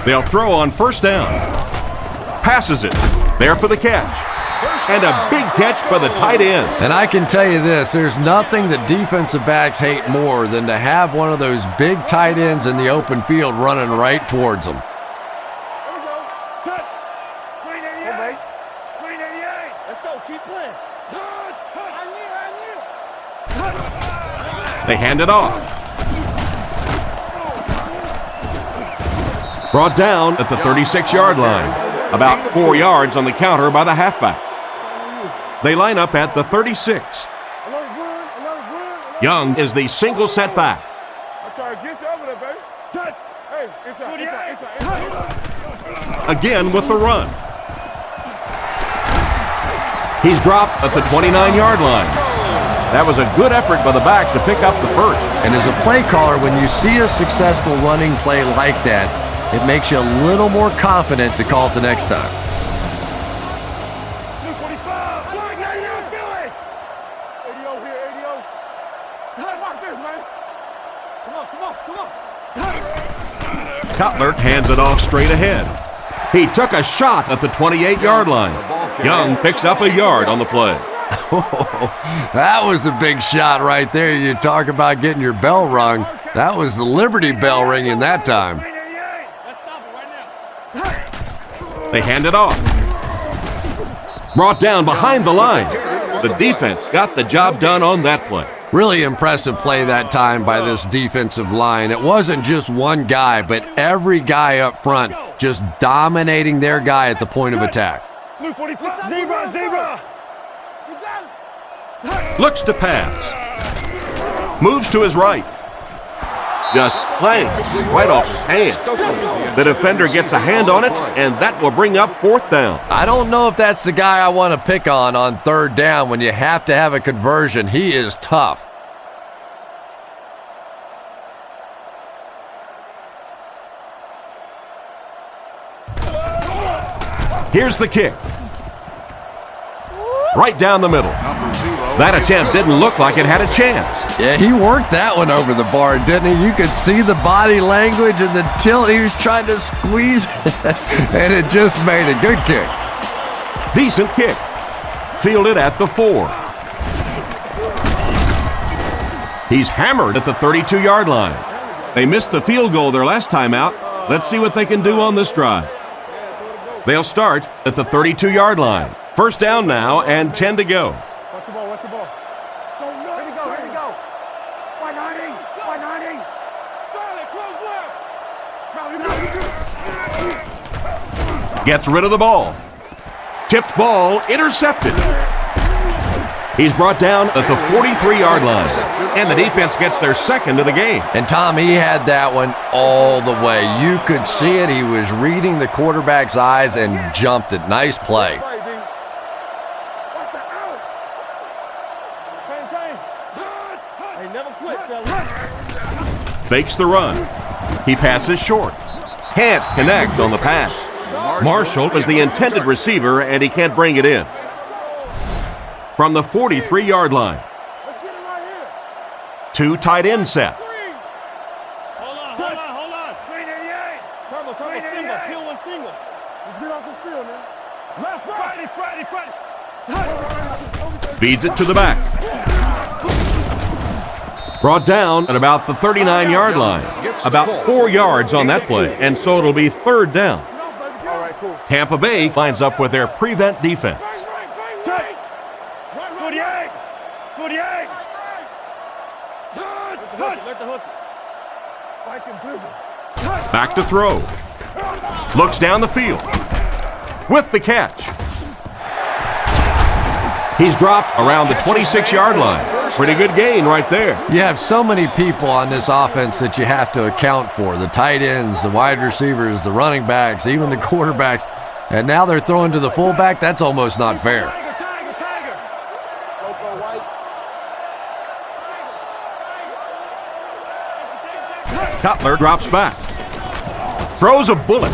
They'll throw on 1st down. Passes it. There for the catch. And a big catch by the tight end. And I can tell you this, there's nothing that defensive backs hate more than to have one of those big tight ends in the open field running right towards them. They hand it off. Brought down at the 36-yard line. About 4 yards on the counter by the halfback. They line up at the 36. Young is the single setback. Again with the run. He's dropped at the 29-yard line. That was a good effort by the back to pick up the first. And as a play caller, when you see a successful running play like that, it makes you a little more confident to call it the next time. Cutler hands it off straight ahead. He took a shot at the 28-yard line. Young picks up a yard on the play. That was a big shot right there. You talk about getting your bell rung. That was the Liberty Bell ringing that time. They hand it off. Brought down behind the line. The defense got the job done on that play. Really impressive play that time by this defensive line. It wasn't just one guy, but every guy up front just dominating their guy at the point of attack. Zebra. Looks to pass. Moves to his right. Just clanks right off his hand. The defender gets a hand on it, and that will bring up 4th down. I don't know if that's the guy I want to pick on 3rd down when you have to have a conversion. He is tough. Here's the kick. Right down the middle. That attempt didn't look like it had a chance. Yeah, he worked that one over the bar, didn't he? You could see the body language and the tilt. He was trying to squeeze, and it just made a good kick. Decent kick. Fielded at the 4. He's hammered at the 32-yard line. They missed the field goal their last time out. Let's see what they can do on this drive. They'll start at the 32-yard line. 1st down now and 10 to go. Watch the ball. Here we go. 190. Solid, close left. Gets rid of the ball. Tipped ball, intercepted. He's brought down at the 43-yard line. And the defense gets their 2nd of the game. And Tom, he had that one all the way. You could see it. He was reading the quarterback's eyes and jumped it. Nice play. Fakes the run. He passes short. Can't connect on the pass. Marshall is the intended receiver, and he can't bring it in. From the 43-yard line. 2 tight end set. Hold on. 388. Turbo, single. Peel one single. Let's get off this field, man. Left, Friday. Feeds it to the back. Brought down at about the 39-yard line. About 4 yards on that play, and so it'll be 3rd down. Tampa Bay lines up with their prevent defense. 48. Back to throw. Looks down the field. With the catch. He's dropped around the 26-yard line. Pretty good gain right there. You have so many people on this offense that you have to account for. The tight ends, the wide receivers, the running backs, even the quarterbacks. And now they're throwing to the fullback. That's almost not fair. Cutler drops back. Throws a bullet.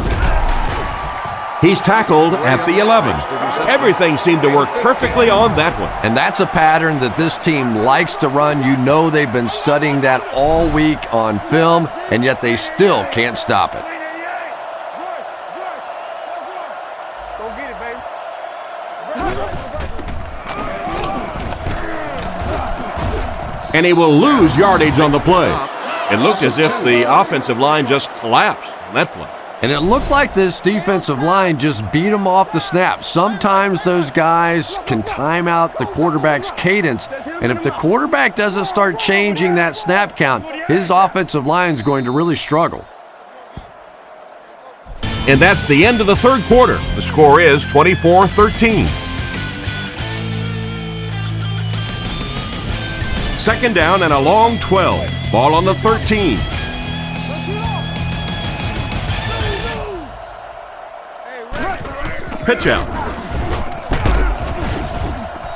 He's tackled at the 11. Everything seemed to work perfectly on that one. And that's a pattern that this team likes to run. You know they've been studying that all week on film, and yet they still can't stop it. Go get it, baby. And he will lose yardage on the play. It looked as if the offensive line just collapsed on that play. And it looked like this defensive line just beat them off the snap. Sometimes those guys can time out the quarterback's cadence, and if the quarterback doesn't start changing that snap count, his offensive line is going to really struggle. And that's the end of the 3rd quarter. The score is 24-13. 2nd down and a long 12. Ball on the 13. Pitch out.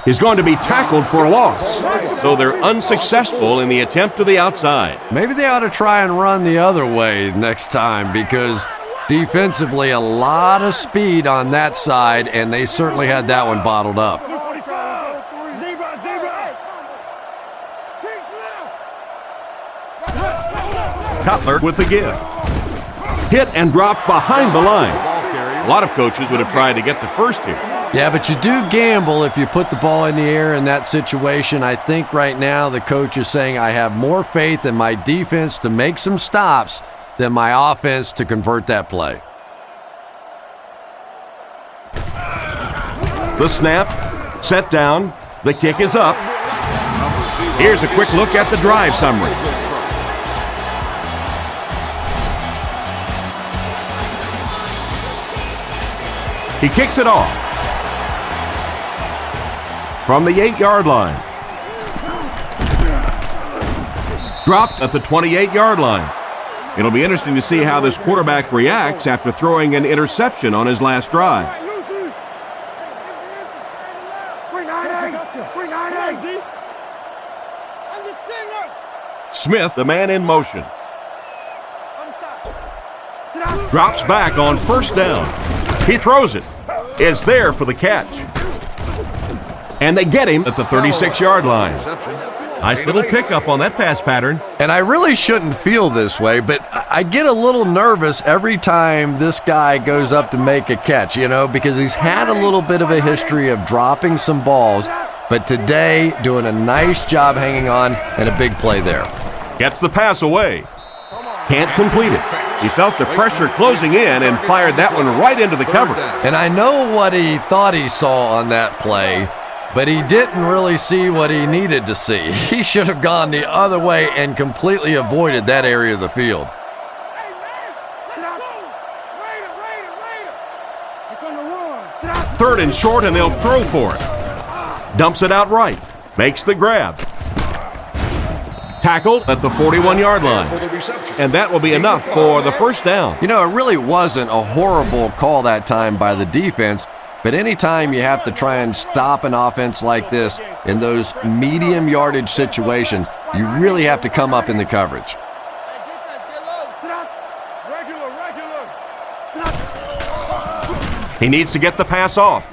He's going to be tackled for a loss, so they're unsuccessful in the attempt to the outside. Maybe they ought to try and run the other way next time, because defensively a lot of speed on that side, and they certainly had that one bottled up. Cutler with the give. Hit and drop behind the line. A lot of coaches would have tried to get the first here. Yeah, but you do gamble if you put the ball in the air in that situation. I think right now the coach is saying I have more faith in my defense to make some stops than my offense to convert that play. The snap, set down, the kick is up. Here's a quick look at the drive summary. He kicks it off from the 8-yard line. Dropped at the 28-yard line. It'll be interesting to see how this quarterback reacts after throwing an interception on his last drive. Smith, the man in motion. Drops back on first down. He throws it. Is there for the catch. And they get him at the 36-yard line. Nice little pickup on that pass pattern. And I really shouldn't feel this way, but I get a little nervous every time this guy goes up to make a catch, because he's had a little bit of a history of dropping some balls, but today doing a nice job hanging on and a big play there. Gets the pass away. Can't complete it. He felt the pressure closing in and fired that one right into the cover. And I know what he thought he saw on that play, but he didn't really see what he needed to see. He should have gone the other way and completely avoided that area of the field. Third and short, and they'll throw for it. Dumps it out right. Makes the grab. Tackled at the 41-yard line. And that will be enough for the first down. It really wasn't a horrible call that time by the defense, but anytime you have to try and stop an offense like this in those medium yardage situations, you really have to come up in the coverage. He needs to get the pass off.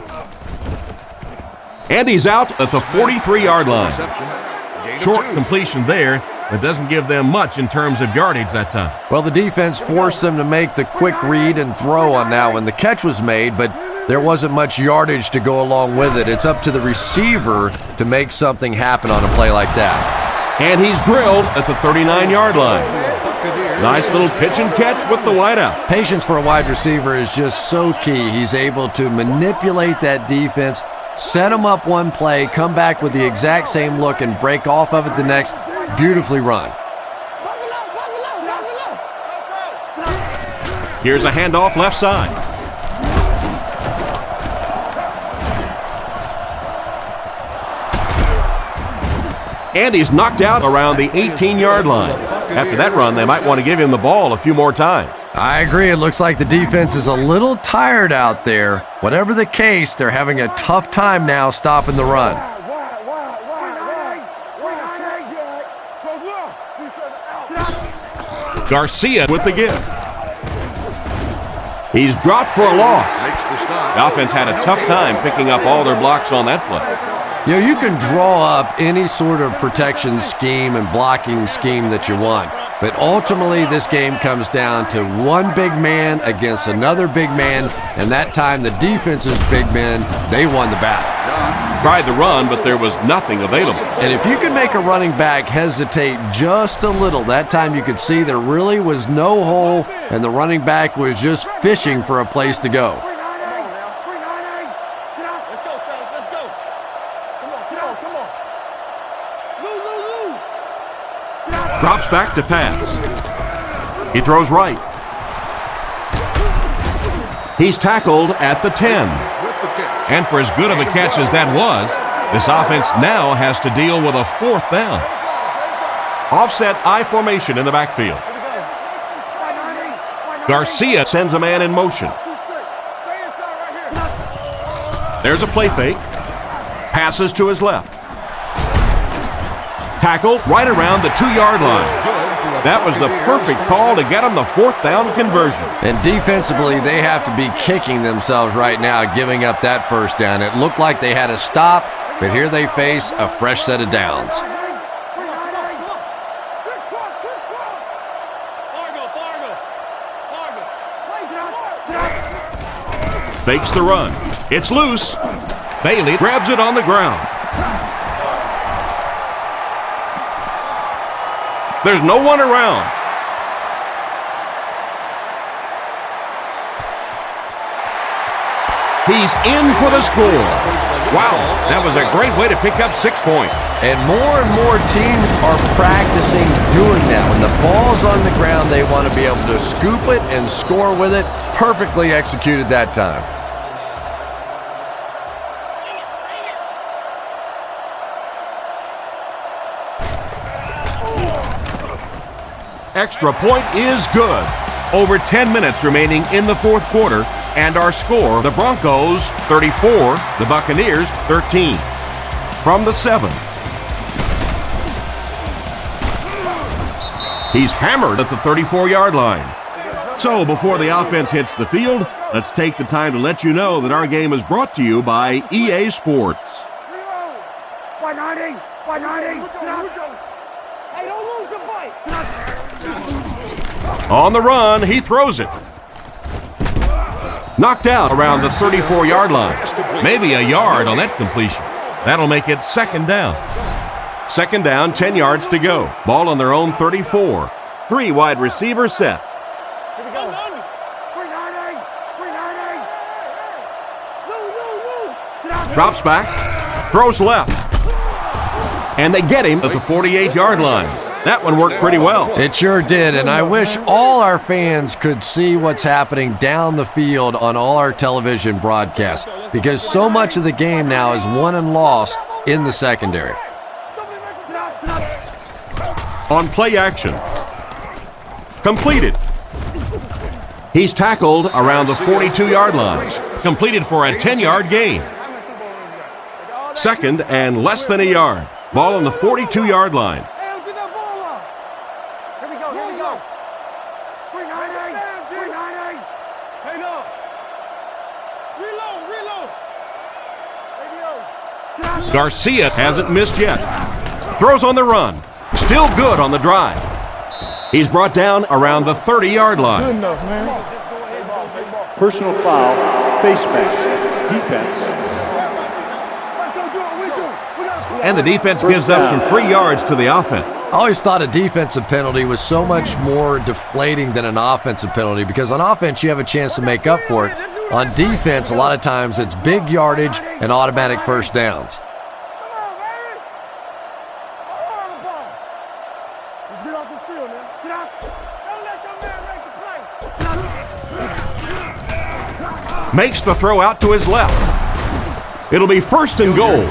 And he's out at the 43-yard line. Short completion there. That doesn't give them much in terms of yardage that time. Well, the defense forced them to make the quick read and throw on that when the catch was made, but there wasn't much yardage to go along with it. It's up to the receiver to make something happen on a play like that. And he's drilled at the 39-yard line. Nice little pitch and catch with the wideout. Patience for a wide receiver is just so key. He's able to manipulate that defense, set them up one play, come back with the exact same look, and break off of it the next. Beautifully run. Here's a handoff left side. And he's knocked out around the 18-yard line. After that run, they might want to give him the ball a few more times. I agree. It looks like the defense is a little tired out there. Whatever the case, they're having a tough time now stopping the run. Garcia with the give. He's dropped for a loss. The offense had a tough time picking up all their blocks on that play. You can draw up any sort of protection scheme and blocking scheme that you want, but ultimately this game comes down to one big man against another big man, and that time the defense's big men, they won the battle. Tried the run, but there was nothing available. And if you could make a running back hesitate just a little, that time you could see there really was no hole, and the running back was just fishing for a place to go. Drops back to pass. He throws right. He's tackled at the 10. And for as good of a catch as that was, this offense now has to deal with a fourth down. Offset I formation in the backfield. Garcia sends a man in motion. There's a play fake. Passes to his left. Tackled right around the 2-yard line. That was the perfect call to get them the fourth down conversion. And defensively, they have to be kicking themselves right now, giving up that first down. It looked like they had a stop, but here they face a fresh set of downs. Fakes the run. It's loose. Bailey grabs it on the ground. There's no one around. He's in for the score. Wow, that was a great way to pick up 6 points. And more teams are practicing doing that. When the ball's on the ground, they want to be able to scoop it and score with it. Perfectly executed that time. Extra point is good. Over 10 minutes remaining in the fourth quarter, and our score, the Broncos 34, the Buccaneers 13. From the 7. He's hammered at the 34-yard line. So before the offense hits the field, let's take the time to let you know that our game is brought to you by EA Sports. 190, 190. Hey, don't lose your bite. On the run, he throws it. Knocked out around the 34-yard line. Maybe a yard on that completion. That'll make it second down. Second down, 10 yards to go. Ball on their own 34. 3 wide receivers set. Here we go. 390, 390. Drops back, throws left. And they get him at the 48-yard line. That one worked pretty well. It sure did, and I wish all our fans could see what's happening down the field on all our television broadcasts, because so much of the game now is won and lost in the secondary. On play action. Completed. He's tackled around the 42-yard line. Completed for a 10-yard gain. Second and less than a yard. Ball on the 42-yard line. Garcia hasn't missed yet. Throws on the run. Still good on the drive. He's brought down around the 30-yard line. Good enough, man. Personal foul, face mask, defense. Let's go do what we do. And the defense gives up some free yards to the offense. I always thought a defensive penalty was so much more deflating than an offensive penalty, because on offense you have a chance to make up for it. On defense, a lot of times it's big yardage and automatic first downs. Makes the throw out to his left. It'll be first and goal.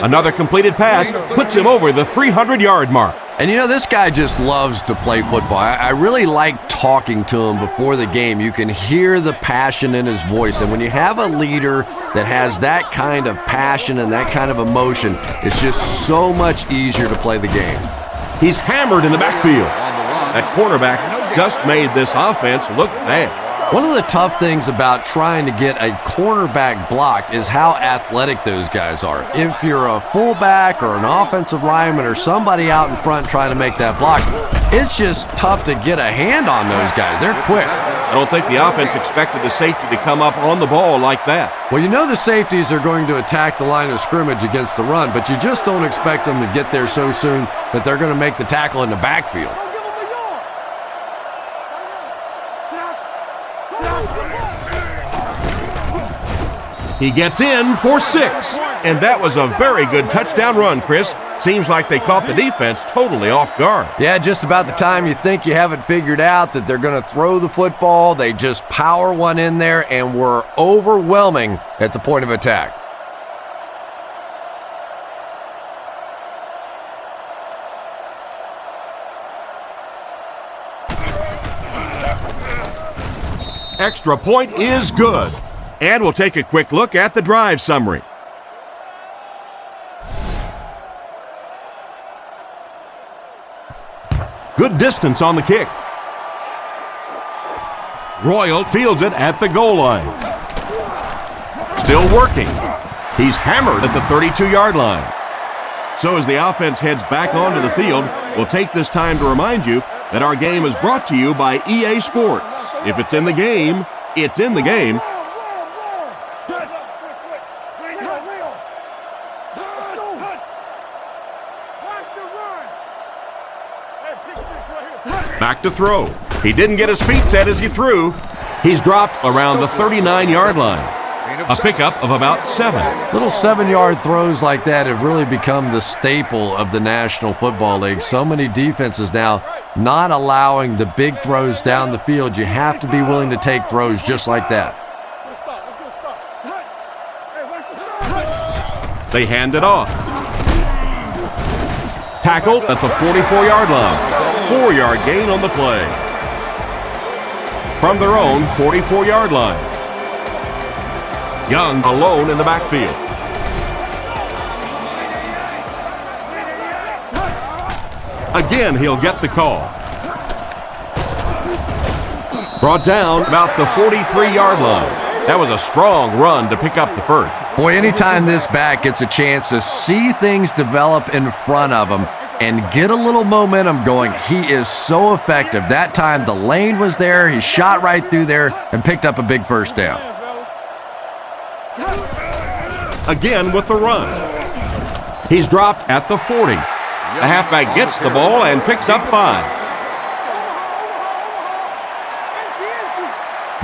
Another completed pass puts him over the 300-yard mark. And you know, this guy just loves to play football. I really like talking to him before the game. You can hear the passion in his voice. And when you have a leader that has that kind of passion and that kind of emotion, it's just so much easier to play the game. He's hammered in the backfield. That cornerback just made this offense look bad. One of the tough things about trying to get a cornerback blocked is how athletic those guys are. If you're a fullback or an offensive lineman or somebody out in front trying to make that block, it's just tough to get a hand on those guys. They're quick. I don't think the offense expected the safety to come up on the ball like that. Well, you know the safeties are going to attack the line of scrimmage against the run, but you just don't expect them to get there so soon that they're going to make the tackle in the backfield. He gets in for 6. And that was a very good touchdown run, Chris. Seems like they caught the defense totally off guard. Yeah, just about the time you think you have it figured out that they're going to throw the football, they just power one in there and were overwhelming at the point of attack. Extra point is good. And we'll take a quick look at the drive summary. Good distance on the kick. Royal fields it at the goal line. Still working. He's hammered at the 32-yard line. So as the offense heads back onto the field, we'll take this time to remind you that our game is brought to you by EA Sports. If it's in the game, it's in the game. Back to throw. He didn't get his feet set as he threw. He's dropped around the 39-yard line. A pickup of about 7. Little 7-yard throws like that have really become the staple of the National Football League. So many defenses now not allowing the big throws down the field. You have to be willing to take throws just like that. They hand it off. Tackled at the 44-yard line. 4-yard gain on the play. From their own 44-yard line. Young alone in the backfield. Again, he'll get the call. Brought down about the 43-yard line. That was a strong run to pick up the first. Boy, anytime this back gets a chance to see things develop in front of him and get a little momentum going, he is so effective. That time the lane was there, he shot right through there and picked up a big first down. Again with the run. He's dropped at the 40. The halfback gets the ball and picks up 5.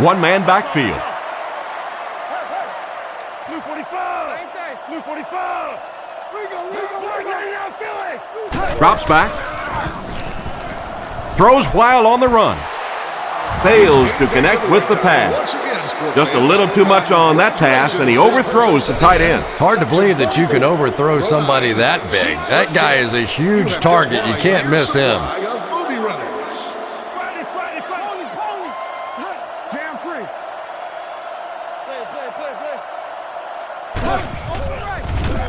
One-man backfield. Drops back. Throws while on the run. Fails to connect with the pass. Just a little too much on that pass, and he overthrows the tight end. It's hard to believe that you can overthrow somebody that big. That guy is a huge target. You can't miss him.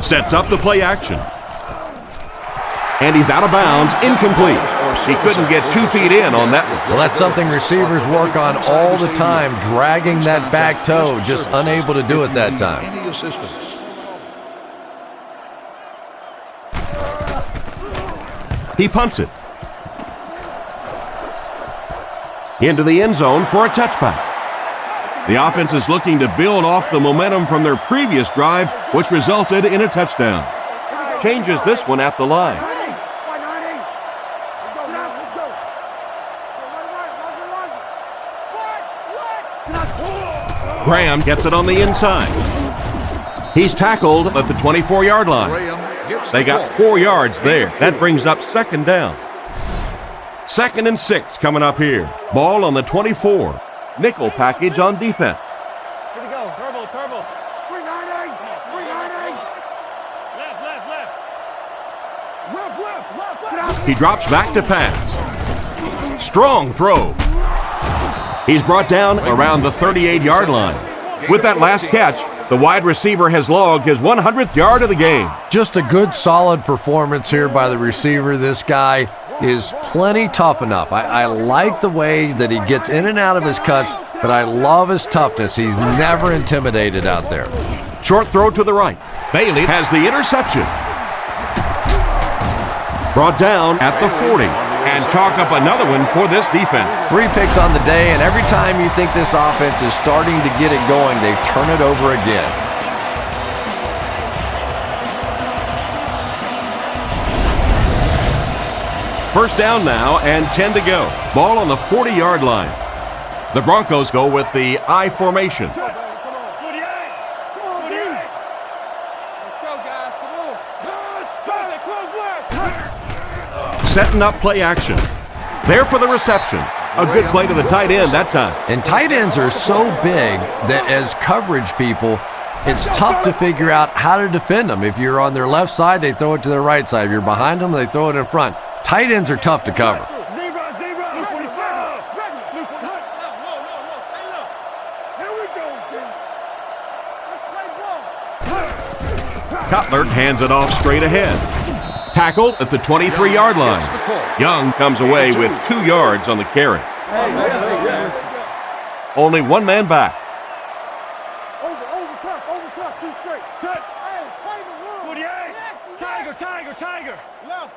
Sets up the play action. And he's out of bounds, incomplete. He couldn't get 2 feet in on that one. Well, that's something receivers work on all the time, dragging that back toe, just unable to do it that time. He punts it. Into the end zone for a touchback. The offense is looking to build off the momentum from their previous drive, which resulted in a touchdown. Changes this one at the line. Graham gets it on the inside. He's tackled at the 24-yard line. They got 4 yards there. That brings up second down. 2nd and 6 coming up here. Ball on the 24. Nickel package on defense. Here we go. Turbo. 398. Left. He drops back to pass. Strong throw. He's brought down around the 38-yard line. With that last catch, the wide receiver has logged his 100th yard of the game. Just a good, solid performance here by the receiver. This guy is plenty tough enough. I like the way that he gets in and out of his cuts, but I love his toughness. He's never intimidated out there. Short throw to the right. Bailey has the interception. Brought down at the 40. And chalk up another one for this defense. 3 picks on the day, and every time you think this offense is starting to get it going, they turn it over again. First down now and 10 to go. Ball on the 40-yard line. The Broncos go with the I formation. Setting up play action. There for the reception. A good play to the tight end that time. And tight ends are so big that as coverage people, it's tough to figure out how to defend them. If you're on their left side, they throw it to their right side. If you're behind them, they throw it in front. Tight ends are tough to cover. Cutler hands it off straight ahead. Tackled at the 23-yard line. Young comes away with 2 yards on the carry. Only one man back. Over tough, 2 straight. Hey, play the run. 48. Tiger. Left.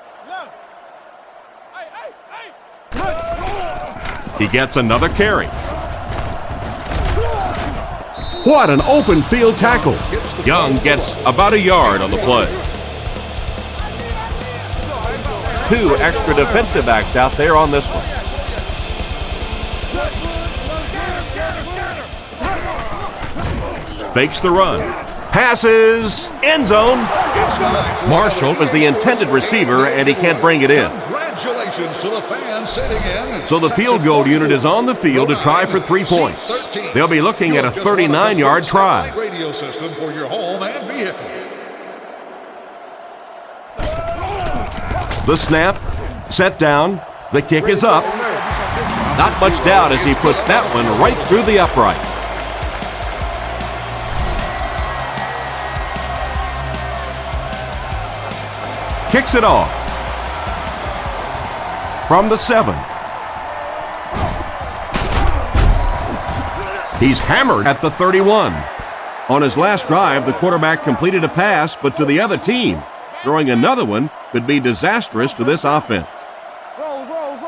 He gets another carry. What an open field tackle. Young gets about a yard on the play. 2 extra defensive backs out there on this one. Fakes the run. Passes. End zone. Marshall was the intended receiver, and he can't bring it in. Congratulations to the fans sitting in. So the field goal unit is on the field to try for 3 points. They'll be looking at a 39-yard try. Radio system for your home and vehicle. The snap, set down, the kick is up. Not much doubt as he puts that one right through the upright. Kicks it off. From the 7. He's hammered at the 31. On his last drive, the quarterback completed a pass, but to the other team. Throwing another one could be disastrous to this offense. Rolls. Bang,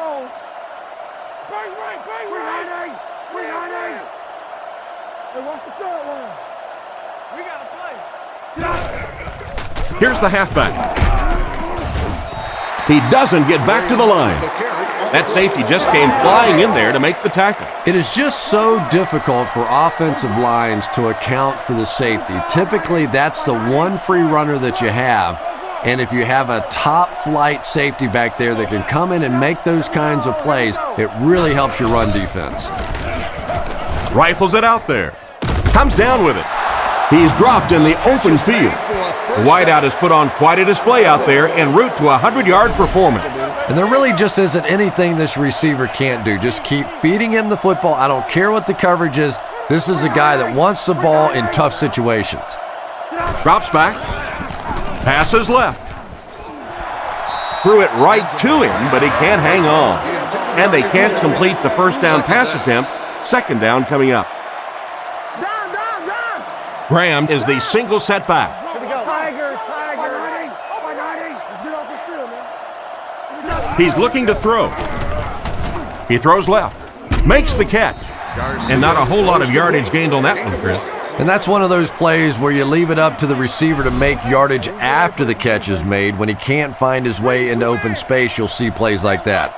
bang, bang, bang. Hey, watch the sideline. We got to play. Here's the halfback. He doesn't get back to the line. That safety just came flying in there to make the tackle. It is just so difficult for offensive lines to account for the safety. Typically, that's the one free runner that you have. And if you have a top-flight safety back there that can come in and make those kinds of plays, it really helps your run defense. Rifles it out there. Comes down with it. He's dropped in the open field. The wideout has put on quite a display out there en route to a 100-yard performance. And there really just isn't anything this receiver can't do. Just keep feeding him the football. I don't care what the coverage is. This is a guy that wants the ball in tough situations. Drops back. Passes left. Threw it right to him, but he can't hang on. And they can't complete the first down pass attempt. Second down coming up. Graham is the single setback. Here we go. Tiger. Let's get off this field, man. He's looking to throw. He throws left. Makes the catch. And not a whole lot of yardage gained on that one, Chris. And that's one of those plays where you leave it up to the receiver to make yardage after the catch is made. When he can't find his way into open space, you'll see plays like that.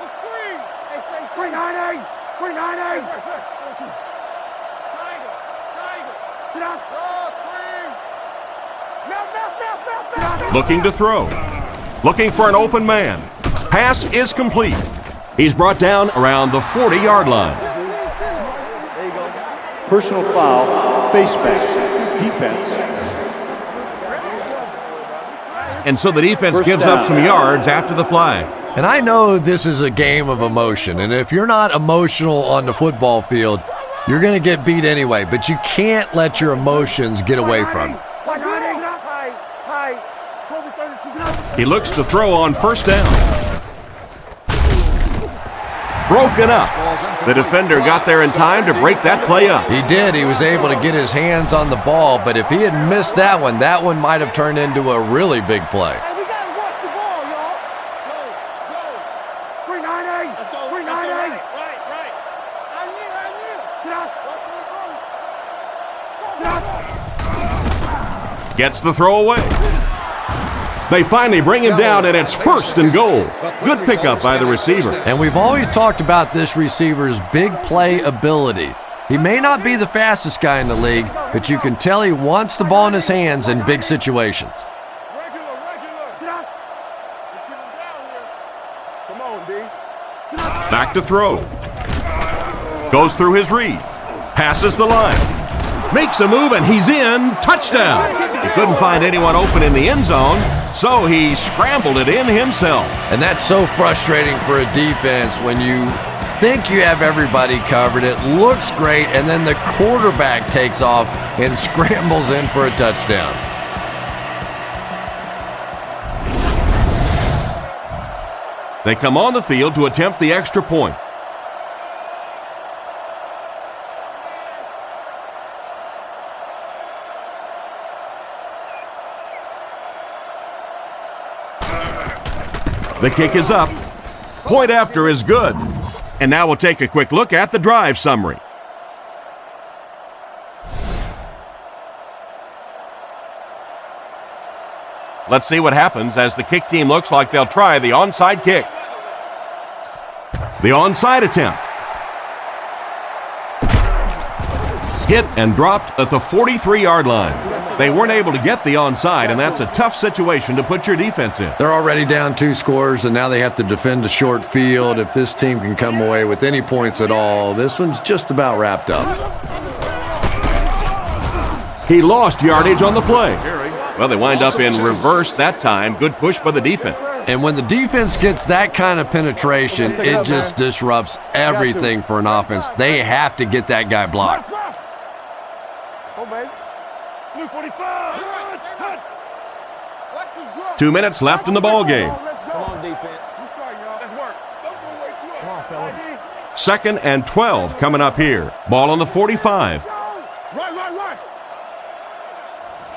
Looking to throw. Looking for an open man. Pass is complete. He's brought down around the 40-yard line. Personal foul, face mask, defense. And so the defense First gives down. up some yards after the flag. And I know this is a game of emotion, and if you're not emotional on the football field, you're going to get beat anyway, but you can't let your emotions get away from you. He looks to throw on first down. Broken up. The defender got there in time to break that play up. He did. He was able to get his hands on the ball, but if he had missed that one might have turned into a really big play. Hey, we got to watch the ball, y'all. Go. 398. Let's go. 398. Right. I knew. Gets the throw away. They finally bring him down, and it's first and goal. Good pickup by the receiver. And we've always talked about this receiver's big play ability. He may not be the fastest guy in the league, but you can tell he wants the ball in his hands in big situations. Regular. Get out. Let's get him down here. Come on, D. Back to throw. Goes through his read. Passes the line. Makes a move, and he's in. Touchdown. He couldn't find anyone open in the end zone, so he scrambled it in himself. And that's so frustrating for a defense when you think you have everybody covered. It looks great, and then the quarterback takes off and scrambles in for a touchdown. They come on the field to attempt the extra point. The kick is up. Point after is good. And now we'll take a quick look at the drive summary. Let's see what happens as the kick team looks like they'll try the onside kick. The onside attempt. Hit and dropped at the 43-yard line. They weren't able to get the onside, and that's a tough situation to put your defense in. They're already down 2 scores, and now they have to defend a short field. If this team can come away with any points at all, this one's just about wrapped up. He lost yardage on the play. Well, they wind up in reverse that time. Good push by the defense. And when the defense gets that kind of penetration, it just disrupts everything for an offense. They have to get that guy blocked. Oh, baby. Blue 45. 2 minutes left in the ball game. Come on, defense. Let's work. Come on, fellas. 2nd and 12 coming up here. Ball on the 45. Right.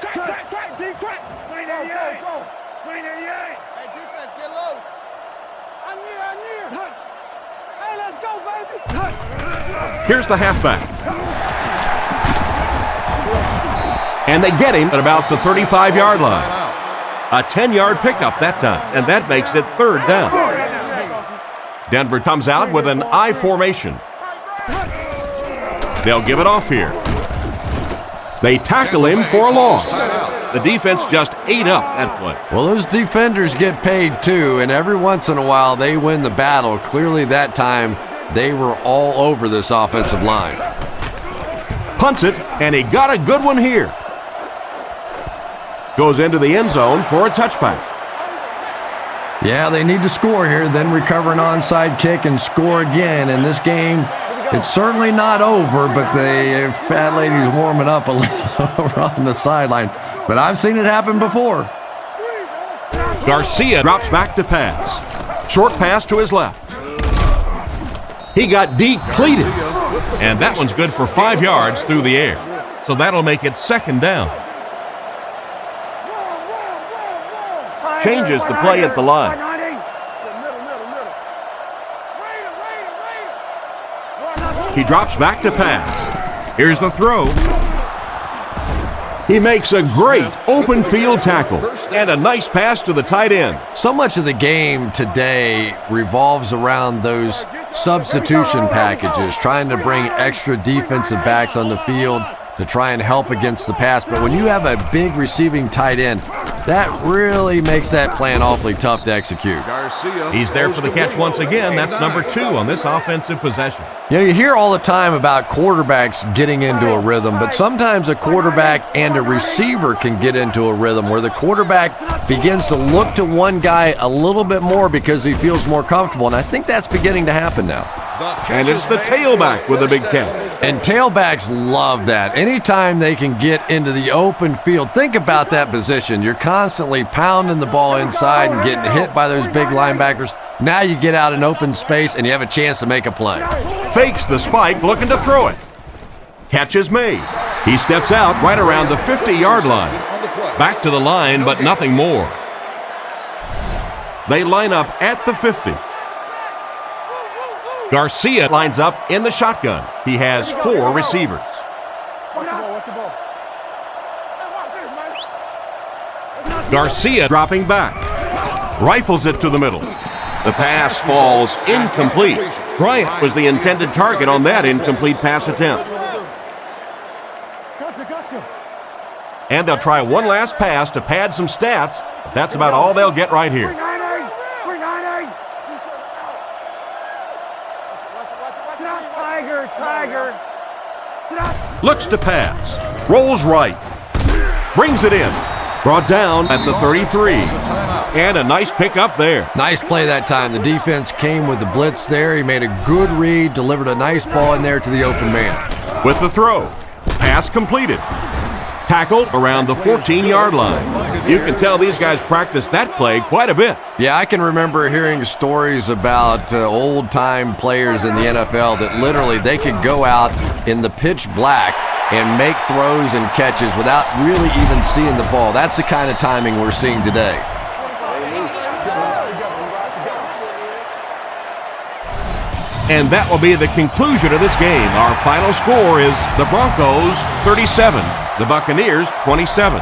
Crack, T, crack. 88. 88. Hey, defense, get low. I need. Hey, let's go, baby. Here's the halfback. And they get him at about the 35-yard line. A 10-yard pickup that time, and that makes it 3rd down. Denver comes out with an I formation. They'll give it off here. They tackle him for a loss. The defense just ate up that play. Well, those defenders get paid too, and every once in a while they win the battle. Clearly that time they were all over this offensive line. Punts it, and he got a good one here. Goes into the end zone for a touchback. Yeah, they need to score here, then recover an onside kick and score again. In this game, it's certainly not over, but the fat lady's warming up a little over on the sideline. But I've seen it happen before. Garcia drops back to pass. Short pass to his left. He got depleted, and that one's good for 5 yards through the air. So that'll make it 2nd down. Changes the play at the line. He drops back to pass. Here's the throw. He makes a great open field tackle and a nice pass to the tight end. So much of the game today revolves around those substitution packages, trying to bring extra defensive backs on the field to try and help against the pass. But when you have a big receiving tight end, that really makes that plan awfully tough to execute. He's there for the catch once again. That's number 2 on this offensive possession. You know, you hear all the time about quarterbacks getting into a rhythm, but sometimes a quarterback and a receiver can get into a rhythm where the quarterback begins to look to one guy a little bit more because he feels more comfortable, and I think that's beginning to happen now. And it's the tailback with a big catch. And tailbacks love that. Anytime they can get into the open field, think about that position. You're constantly pounding the ball inside and getting hit by those big linebackers. Now you get out in open space and you have a chance to make a play. Fakes the spike, looking to throw it. Catch is made. He steps out right around the 50-yard line. Back to the line, but nothing more. They line up at the 50. Garcia lines up in the shotgun. He has 4 receivers. Garcia dropping back. Rifles it to the middle. The pass falls incomplete. Bryant was the intended target on that incomplete pass attempt. And they'll try one last pass to pad some stats. But that's about all they'll get right here. Looks to pass. Rolls right. Brings it in. Brought down at the 33. And a nice pickup there. Nice play that time. The defense came with the blitz there. He made a good read, delivered a nice ball in there to the open man. With the throw. Pass completed. Tackled around the 14-yard line. You can tell these guys practice that play quite a bit. Yeah, I can remember hearing stories about old-time players in the NFL that literally they could go out in the pitch black and make throws and catches without really even seeing the ball. That's the kind of timing we're seeing today. And that will be the conclusion of this game. Our final score is the Broncos 37, the Buccaneers 27.